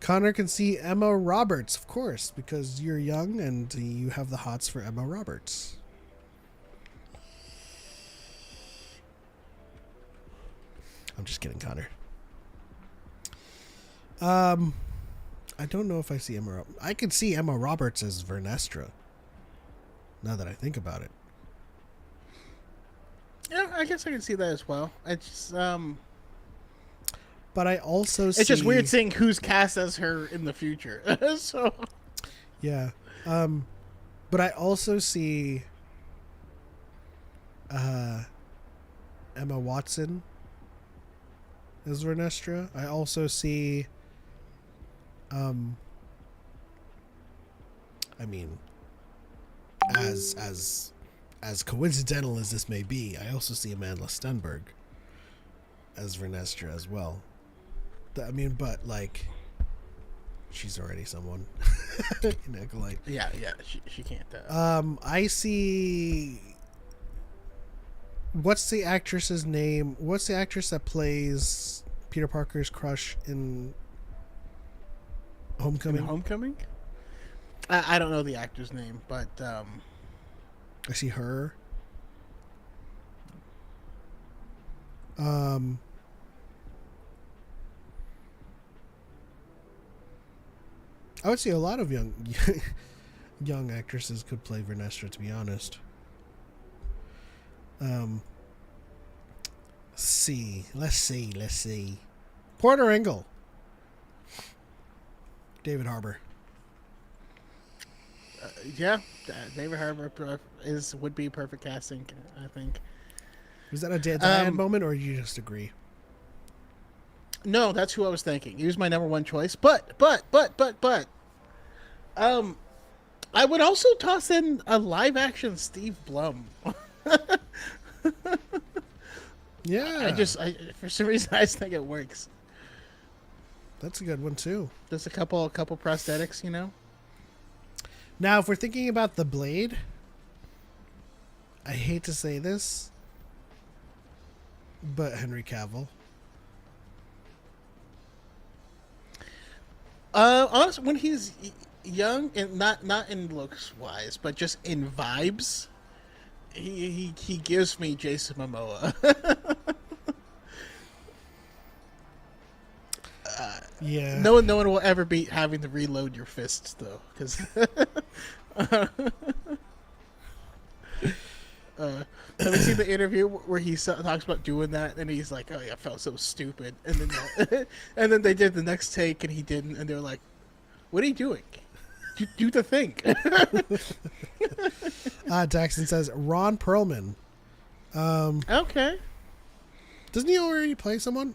Connor can see Emma Roberts, of course, because you're young and you have the hots for Emma Roberts. I'm just kidding, Connor. I don't know if I see Emma. I could see Emma Roberts as Vernestra. Now that I think about it. Yeah, I guess I can see that as well. It's But I also see... It's just weird seeing who's cast as her in the future. So yeah. But I also see Emma Watson as Vernestra. I also see I mean, as coincidental as this may be, I also see Amanda Stenberg as Vernestra as well. I mean, but like, she's already someone in Acolyte. yeah, she can't. I see. What's the actress's name? What's the actress that plays Peter Parker's crush in Homecoming? Homecoming? I don't know the actor's name, but I see her. I would say a lot of young actresses could play Vernestra, to be honest. Let's see. Porter Engel. David Harbour. Yeah, David Harbour would be perfect casting, I think. Was that a Dyad moment, or you just agree? No, that's who I was thinking. He was my number one choice. But, um, I would also toss in a live action Steve Blum. Yeah, I for some reason I just think it works. that's a good one too. Just a couple prosthetics, you know. Now, if we're thinking about the Blade, I hate to say this, but Henry Cavill. Honestly, when he's young and not in looks wise, but just in vibes, he gives me Jason Momoa. Yeah. No one will ever be having to reload your fists though, because have you seen the interview where he talks about doing that, and he's like, "Oh yeah, I felt so stupid," and then and then they did the next take, and he didn't, and they were like, "What are you doing? Do the thing." Daxton says Ron Perlman. Okay, Doesn't he already play someone?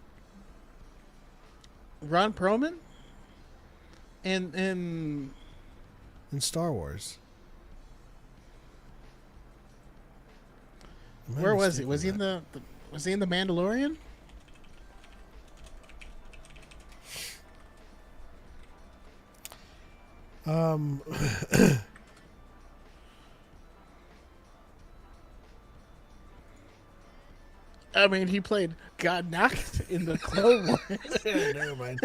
Ron Perlman, and In Star Wars. Am I where was he? mistaken Was he in that? was he in the Mandalorian? I mean, he played God Knocked in the Clone Wars. Never mind.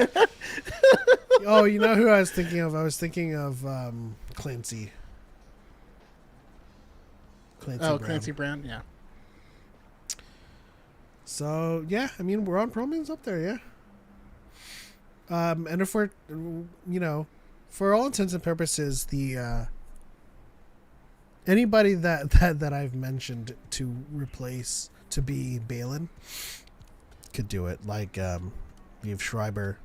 Oh, you know who I was thinking of? I was thinking of Clancy. Clancy Brown. Clancy Brown, yeah. So yeah, I mean, Ron Perlman's up there, yeah. And if we're, for all intents and purposes, the anybody that I've mentioned to replace to be Balin could do it. Like you have Schreiber,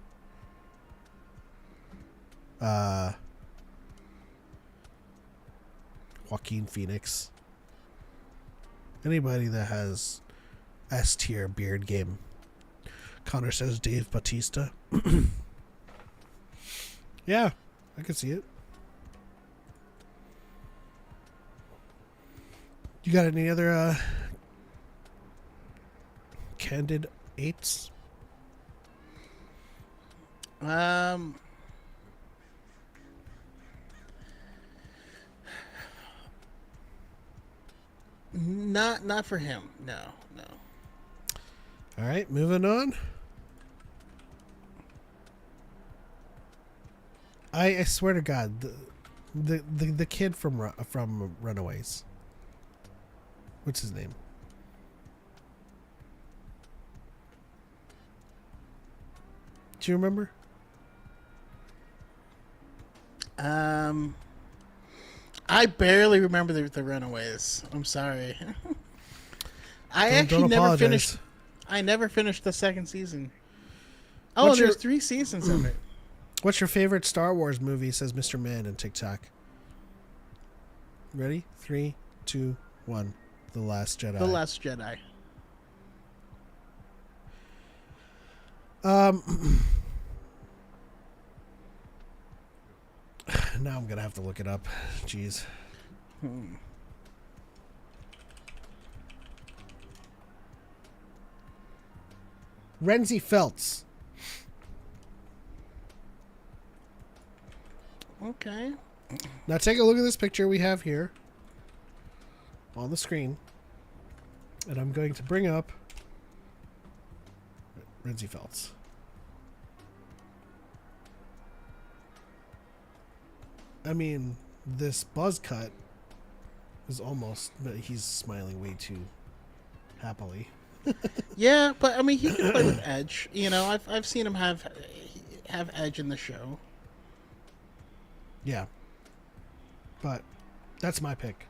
Joaquin Phoenix, anybody that has S tier beard game. Connor says Dave Bautista. Yeah, I could see it. You got any other candid eights? Not for him. No. All right, moving on. I swear to God, the kid from Runaways. What's his name? Do you remember? I barely remember the Runaways. I'm sorry. I Don't actually never apologize. finished. I never finished the second season. Oh, What's there's your- 3 seasons of it. What's your favorite Star Wars movie? Says Mr. Man in TikTok. Ready? 3, 2, 1. The Last Jedi. The Last Jedi. Now I'm gonna have to look it up. Jeez. Renzi Feltz. Okay. Now take a look at this picture we have here on the screen, and I'm going to bring up Renzi Feltz. I mean, this buzz cut is almost, but he's smiling way too happily. Yeah, but I mean, he can play with edge. You know, I've seen him have edge in the show. Yeah. But that's my pick.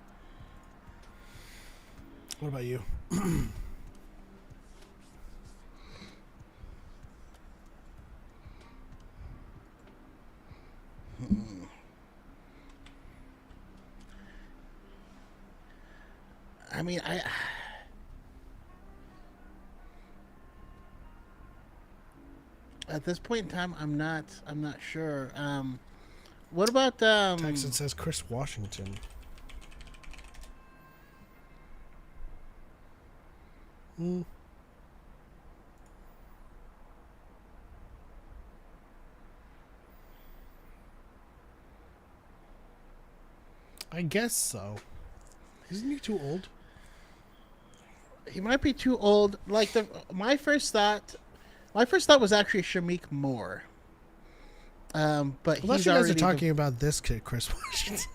What about you? I mean, at this point in time, I'm not sure. What about Texan says Chris Washington. Hmm. I guess so. Isn't he too old? he might be too old. Like my first thought was actually Shamik Moore. But Unless he's you guys already are talking about this kid, Chris Washington.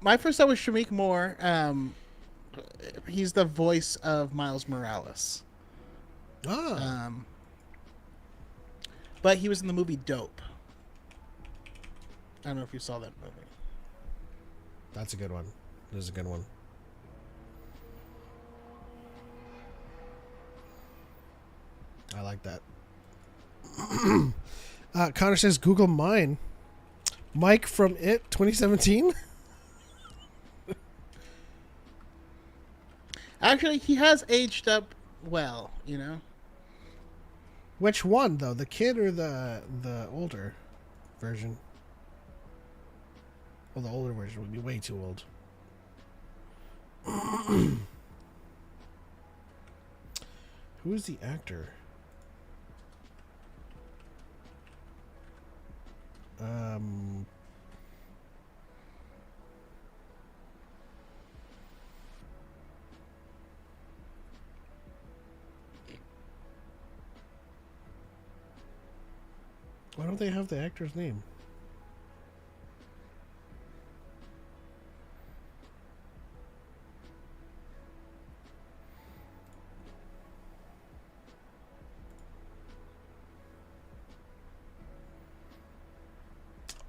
my first thought was Shamik Moore. He's the voice of Miles Morales. Ah, But he was in the movie Dope. I don't know if you saw that movie. that's a good one. This is a good one. I like that. Connor says Google mine. Mike from It 2017. Actually, he has aged up well, you know. Which one though? The kid or the older version? Well, the older version would be way too old. Who is the actor? Um. Why don't they have the actor's name?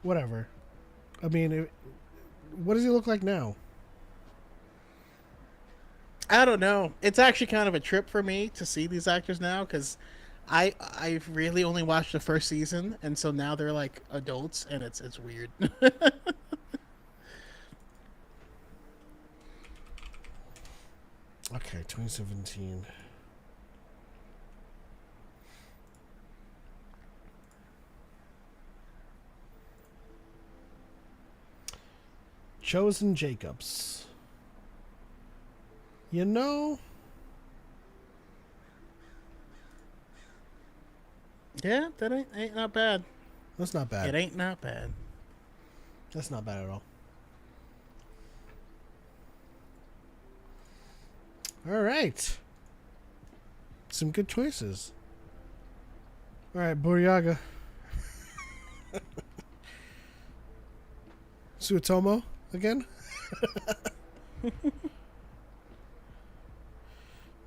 Whatever. I mean, what does he look like now? I don't know. It's actually kind of a trip for me to see these actors now because I've really only watched the first season, and so now they're like adults, and it's weird. Okay, 2017. Chosen Jacobs. You know, Yeah, that ain't not bad. that's not bad. It ain't not bad. That's not bad at all. All right. Some good choices. All right, Buryaga. Suotomo again?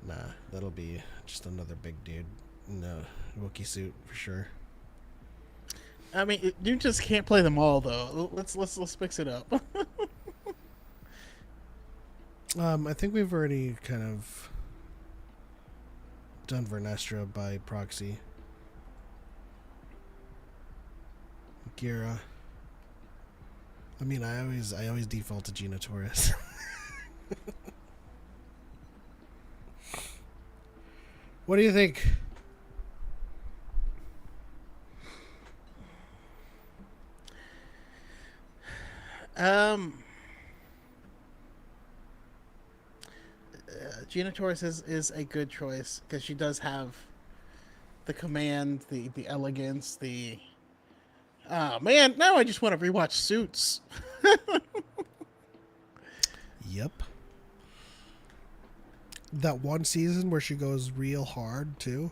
Nah, that'll be just another big dude in a Wookiee suit for sure. I mean, you just can't play them all though. Let's mix it up. I think we've already kind of done Vernestra by proxy. Gira. I mean, I always default to Gina Torres. What do you think? Gina Torres is a good choice because she does have the command, the elegance, the. Oh man, now I just want to rewatch Suits. Yep. That one season where she goes real hard too,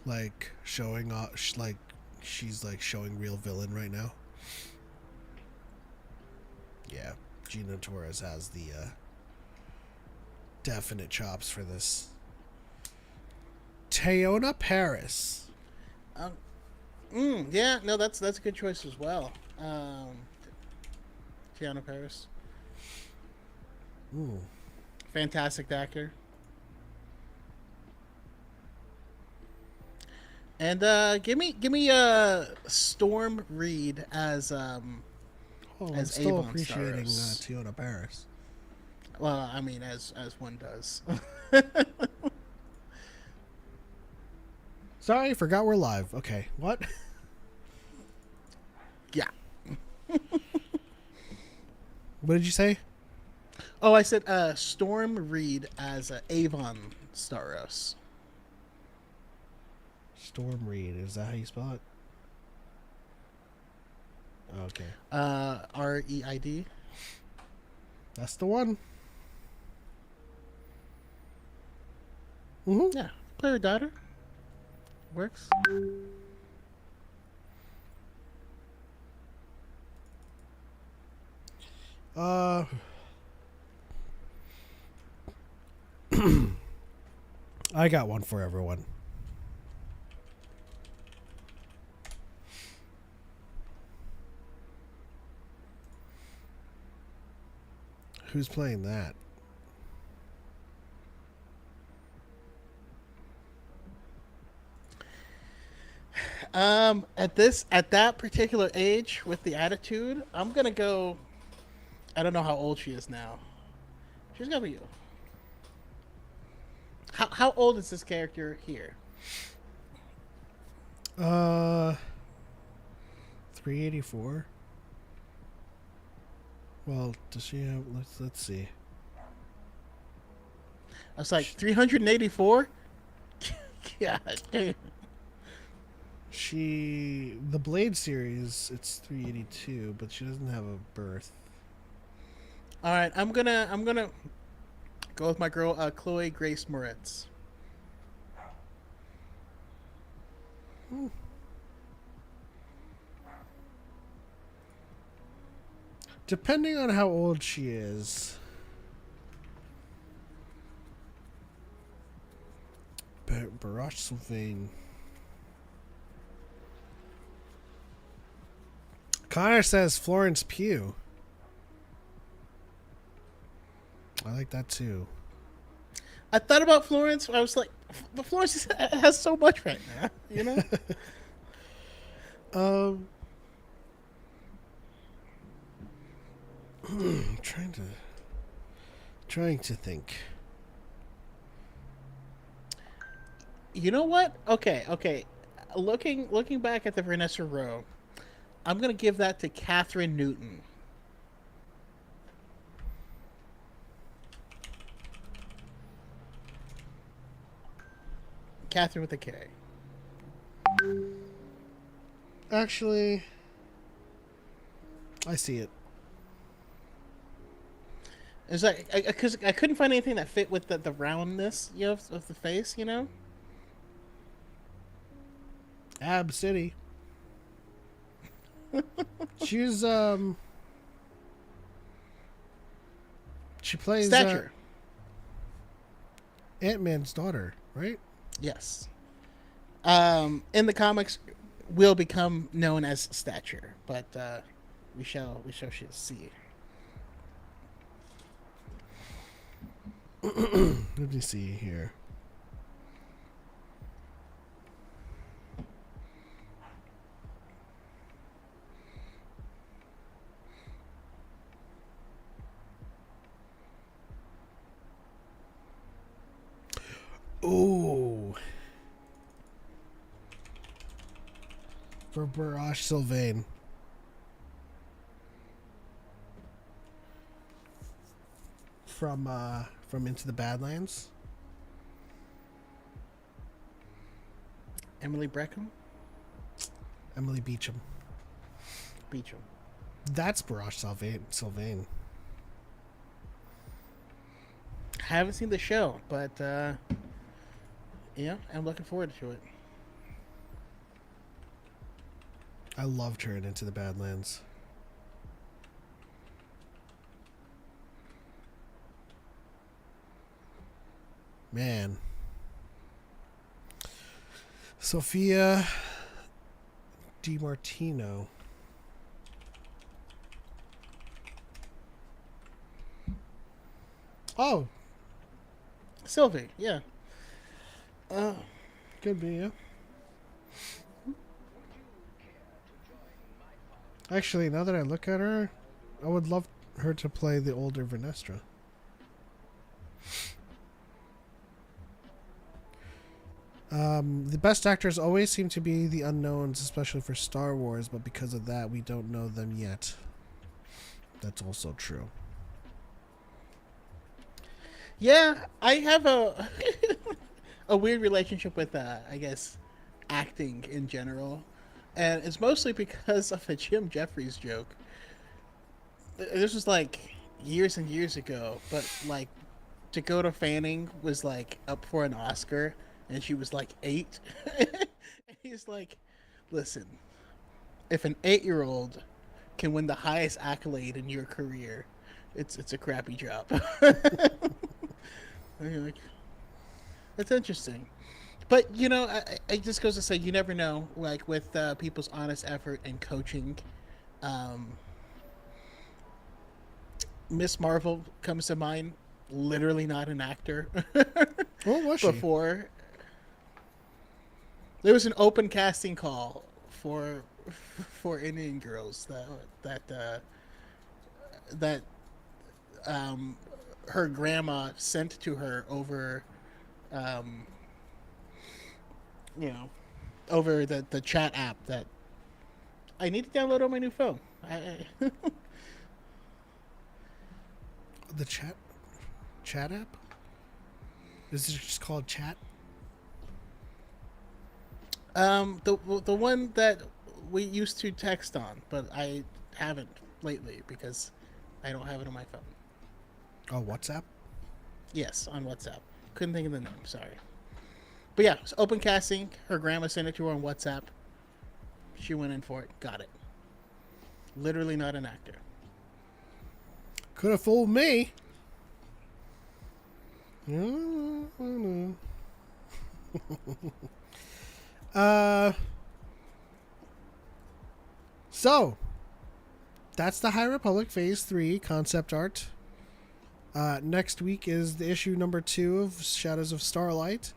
like showing off, like she's like showing real villain right now. Yeah, Gina Torres has the definite chops for this. Teyona Paris. Yeah, no, that's a good choice as well. Tiana Paris, Ooh. fantastic actor. And give me Storm Reed as Oh, I'm as still Avon appreciating Staros. Tiona Barris. Well, I mean, as one does. Sorry, forgot we're live. Okay, what? Yeah. What did you say? Oh, I said Storm Reed as Avon Staros. Storm Reed. Is that how you spell it? Okay. Reid. That's the one. Mm-hmm. Yeah. Play her daughter. Works. I got one for everyone. Who's playing that? At that particular age with the attitude, I'm gonna go. I don't know how old she is now. She's gotta be. How old is this character here? 384. Well, does she have? Let's see. I was like 384. Yeah. The Blade series, it's 382, but she doesn't have a birth. All right, I'm gonna go with my girl Chloe Grace Moretz. Depending on how old she is. Barash Sylvain. Connor says Florence Pugh. I like that too. I thought about Florence. I was like, but Florence has so much right now, you know. Trying to think. You know what? Okay. Looking back at the Vanessa Rowe, I'm gonna give that to Catherine Newton. Catherine with a K. Actually, I see it. It's like because I couldn't find anything that fit with the roundness, you know, of the face, you know. Ab City. She's she plays Stature. Ant-Man's daughter, right? Yes. In the comics, will become known as Stature, but we shall see. Let me see here. Ooh. For Barash Sylvain. From Into the Badlands. Emily Breckham, Emily Beecham. Beecham. That's Barash Sylvain. Haven't seen the show, but yeah, I'm looking forward to it. I loved her in Into the Badlands. Man. Sophia DiMartino. Oh, Sylvie, yeah. could be, yeah. Actually, now that I look at her, I would love her to play the older Vernestra. The best actors always seem to be the unknowns, especially for Star Wars, but because of that, we don't know them yet. That's also true. Yeah, I have a a weird relationship with I guess acting in general, and it's mostly because of a Jim Jeffries joke. This was like years and years ago, but like Dakota Fanning was like up for an Oscar, and she was like 8. And he's like, "Listen, if an 8-year-old can win the highest accolade in your career, it's a crappy job." And you're like, that's interesting. But it just goes to say you never know. Like with people's honest effort and coaching, um, Miss Marvel comes to mind. Literally not an actor. What was she? Before there was an open casting call for Indian girls that her grandma sent to her over um, you know over the chat app that I need to download on my new phone. The chat app? Is it just called chat? The one that we used to text on, but I haven't lately because I don't have it on my phone. Oh, WhatsApp? Yes, on WhatsApp. Couldn't think of the name. Sorry. But yeah, it's open casting. Her grandma sent it to her on WhatsApp. She went in for it. Got it. Literally not an actor. Could have fooled me. No. So that's the High Republic Phase 3 concept art. Next week is the issue number 2 of Shadows of Starlight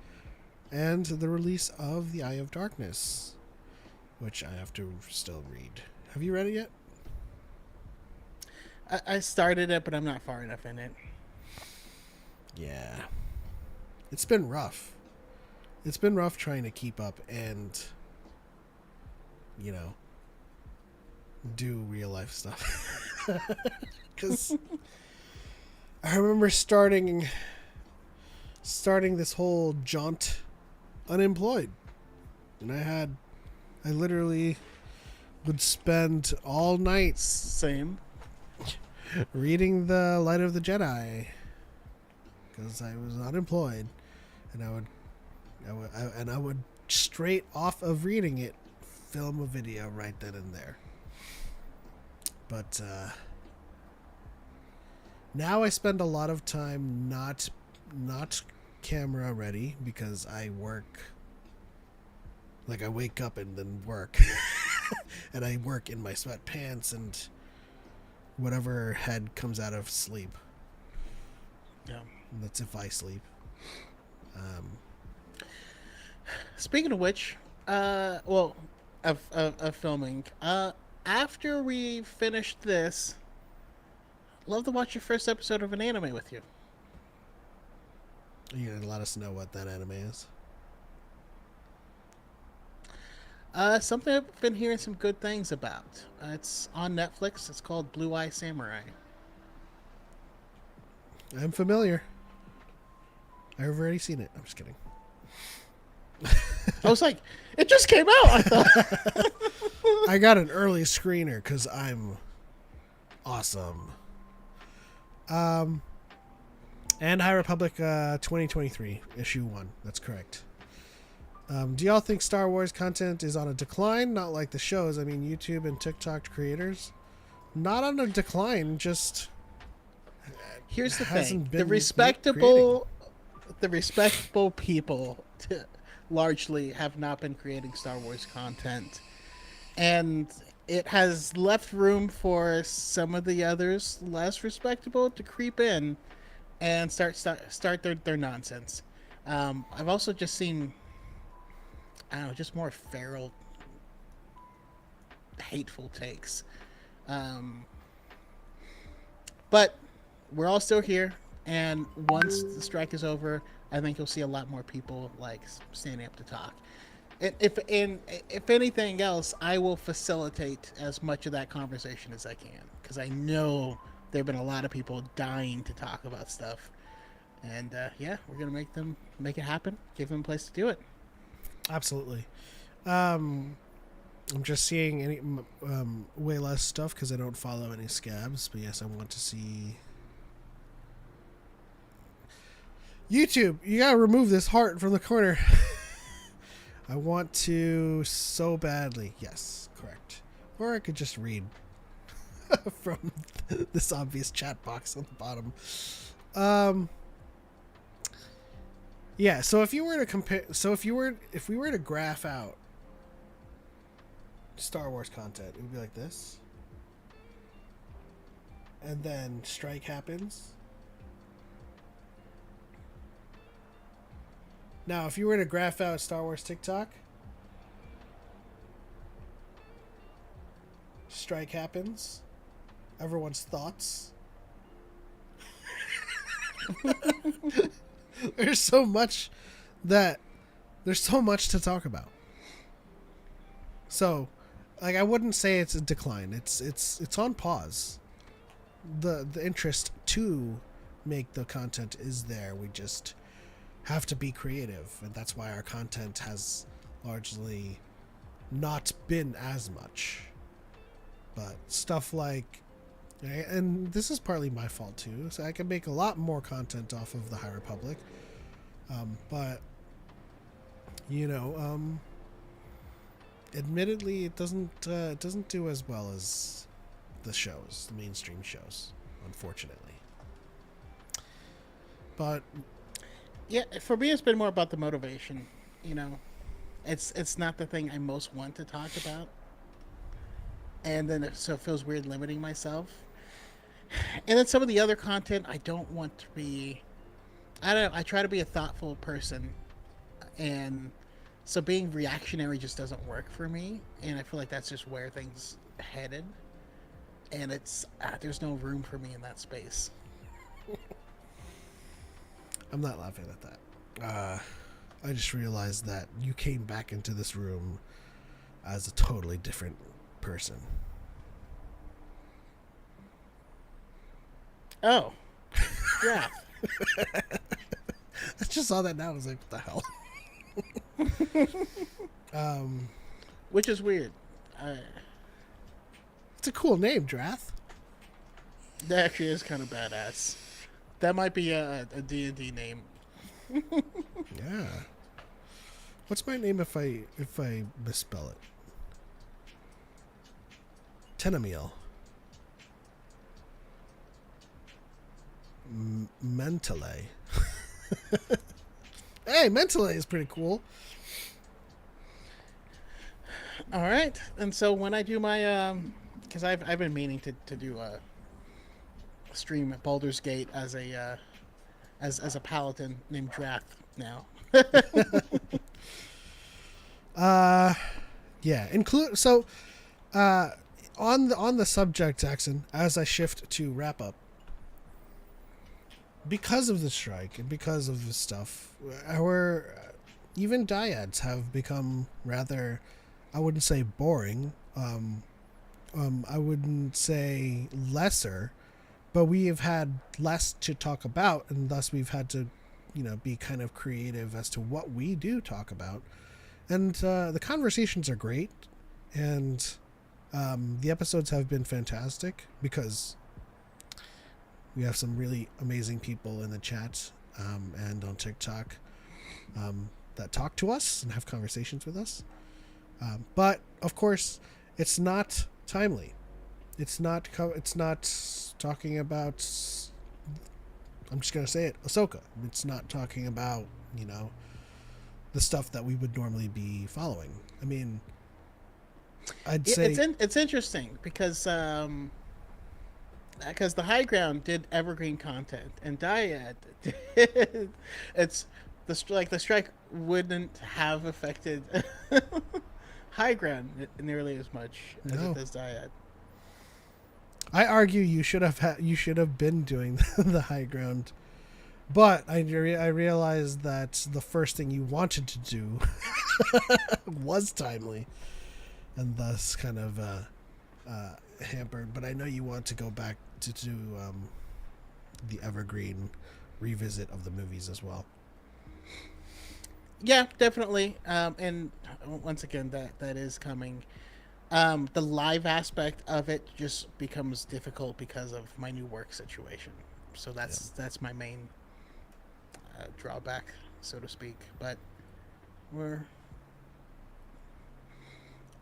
and the release of The Eye of Darkness, which I have to still read. Have you read it yet? I started it, but I'm not far enough in it. Yeah. It's been rough. It's been rough trying to keep up and, do real life stuff. Because I remember starting this whole jaunt unemployed. And I literally would spend all night Same. reading The Light of the Jedi because I was unemployed, and I would straight off of reading it film a video right then and there. But now I spend a lot of time not camera ready because I work. Like, I wake up and then work. And I work in my sweatpants and whatever head comes out of sleep. Yeah. And that's if I sleep. Speaking of which, of filming, after we finished this, I'd love to watch your first episode of an anime with you. Are you going to let us know what that anime is? Something I've been hearing some good things about. It's on Netflix. It's called Blue Eye Samurai. I'm familiar. I've already seen it. I'm just kidding. I was like, it just came out. I thought. I got an early screener because I'm awesome. And High Republic 2023, issue 1. That's correct. Do y'all think Star Wars content is on a decline? Not like the shows. I mean, YouTube and TikTok creators. Not on a decline, just... Here's the thing. been The respectable people largely have not been creating Star Wars content. And it has left room for some of the others, less respectable, to creep in and start their nonsense. I've also just seen, I don't know, just more feral, hateful takes. But we're all still here, and once the strike is over, I think you'll see a lot more people like standing up to talk. And if anything else, I will facilitate as much of that conversation as I can because I know there've been a lot of people dying to talk about stuff, and yeah, we're gonna make it happen. Give them a place to do it. Absolutely. I'm just seeing any way less stuff because I don't follow any scabs. But yes, I want to see YouTube. You gotta remove this heart from the corner. I want to so badly. Yes, correct. Or I could just read from this obvious chat box on the bottom. Yeah. So if you were to compare, if we were to graph out Star Wars content, it would be like this, and then strike happens. Now, if you were to graph out Star Wars TikTok, strike happens. Everyone's thoughts. There's so much to talk about. So, like, I wouldn't say it's a decline. It's on pause. The interest to make the content is there. We just have to be creative, and that's why our content has largely not been as much. But stuff like, and this is partly my fault too, so I can make a lot more content off of the High Republic, but you know, admittedly, it doesn't do as well as the mainstream shows, unfortunately. But Yeah, for me, it's been more about the motivation. You know, it's not the thing I most want to talk about, and then so it feels weird limiting myself. And then some of the other content, I don't want to be. I don't know. I try to be a thoughtful person, and so being reactionary just doesn't work for me. And I feel like that's just where things headed, and it's there's no room for me in that space. I'm not laughing at that. I just realized that you came back into this room as a totally different person. Oh, yeah. I just saw that now. I was like, what the hell? Which is weird. It's a cool name, Drath. That actually is kind of badass. That might be a D&D name. Yeah. What's my name if I misspell it? Tenamiel. Mentale. Hey, Mentale is pretty cool. All right, and so when I do my, because I've been meaning to do a stream at Baldur's Gate as a as a paladin named Drath now. Yeah. On the subject, Jackson, as I shift to wrap up, because of the strike and because of this stuff, our even dyads have become rather, I wouldn't say boring, I wouldn't say lesser, but we have had less to talk about, and thus we've had to, be kind of creative as to what we do talk about. And the conversations are great, and the episodes have been fantastic because we have some really amazing people in the chat and on TikTok that talk to us and have conversations with us. But of course, it's not timely. It's not talking about. I'm just gonna say it, Ahsoka. It's not talking about the stuff that we would normally be following. I mean, I'd say it's interesting because the High Ground did evergreen content and Dyad did. It's the strike wouldn't have affected High Ground nearly as much as it does Dyad. I argue you should have been doing the high ground, but I realized that the first thing you wanted to do was timely, and thus kind of hampered. But I know you want to go back to do the evergreen revisit of the movies as well. Yeah, definitely. And once again, that is coming. The live aspect of it just becomes difficult because of my new work situation. So that's my main drawback, so to speak. But we're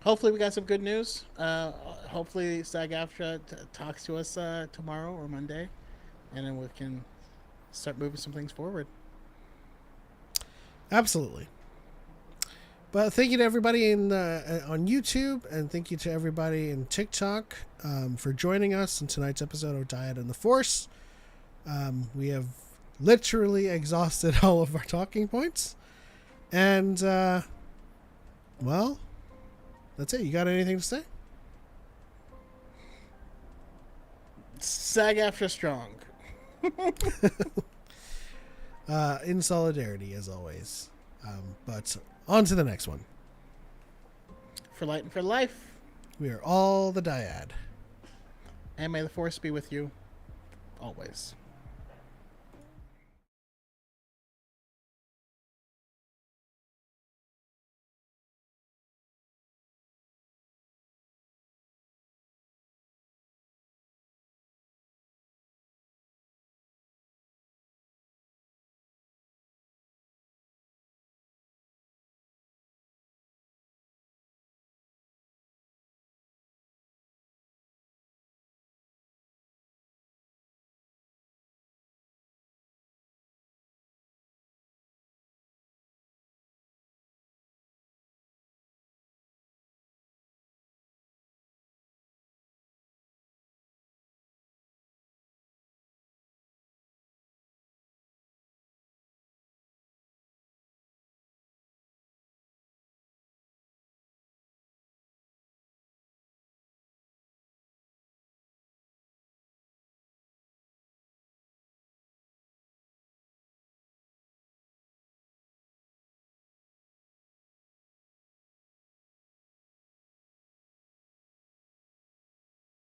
hopefully we got some good news. Hopefully SAG-AFTRA talks to us tomorrow or Monday, and then we can start moving some things forward. Absolutely. But thank you to everybody on YouTube, and thank you to everybody in TikTok for joining us in tonight's episode of Dyad and the Force. We have literally exhausted all of our talking points. And, well, that's it. You got anything to say? SAG-AFTRA strong. In solidarity, as always. But on to the next one. For light and for life. We are all the Dyad. And may the Force be with you always.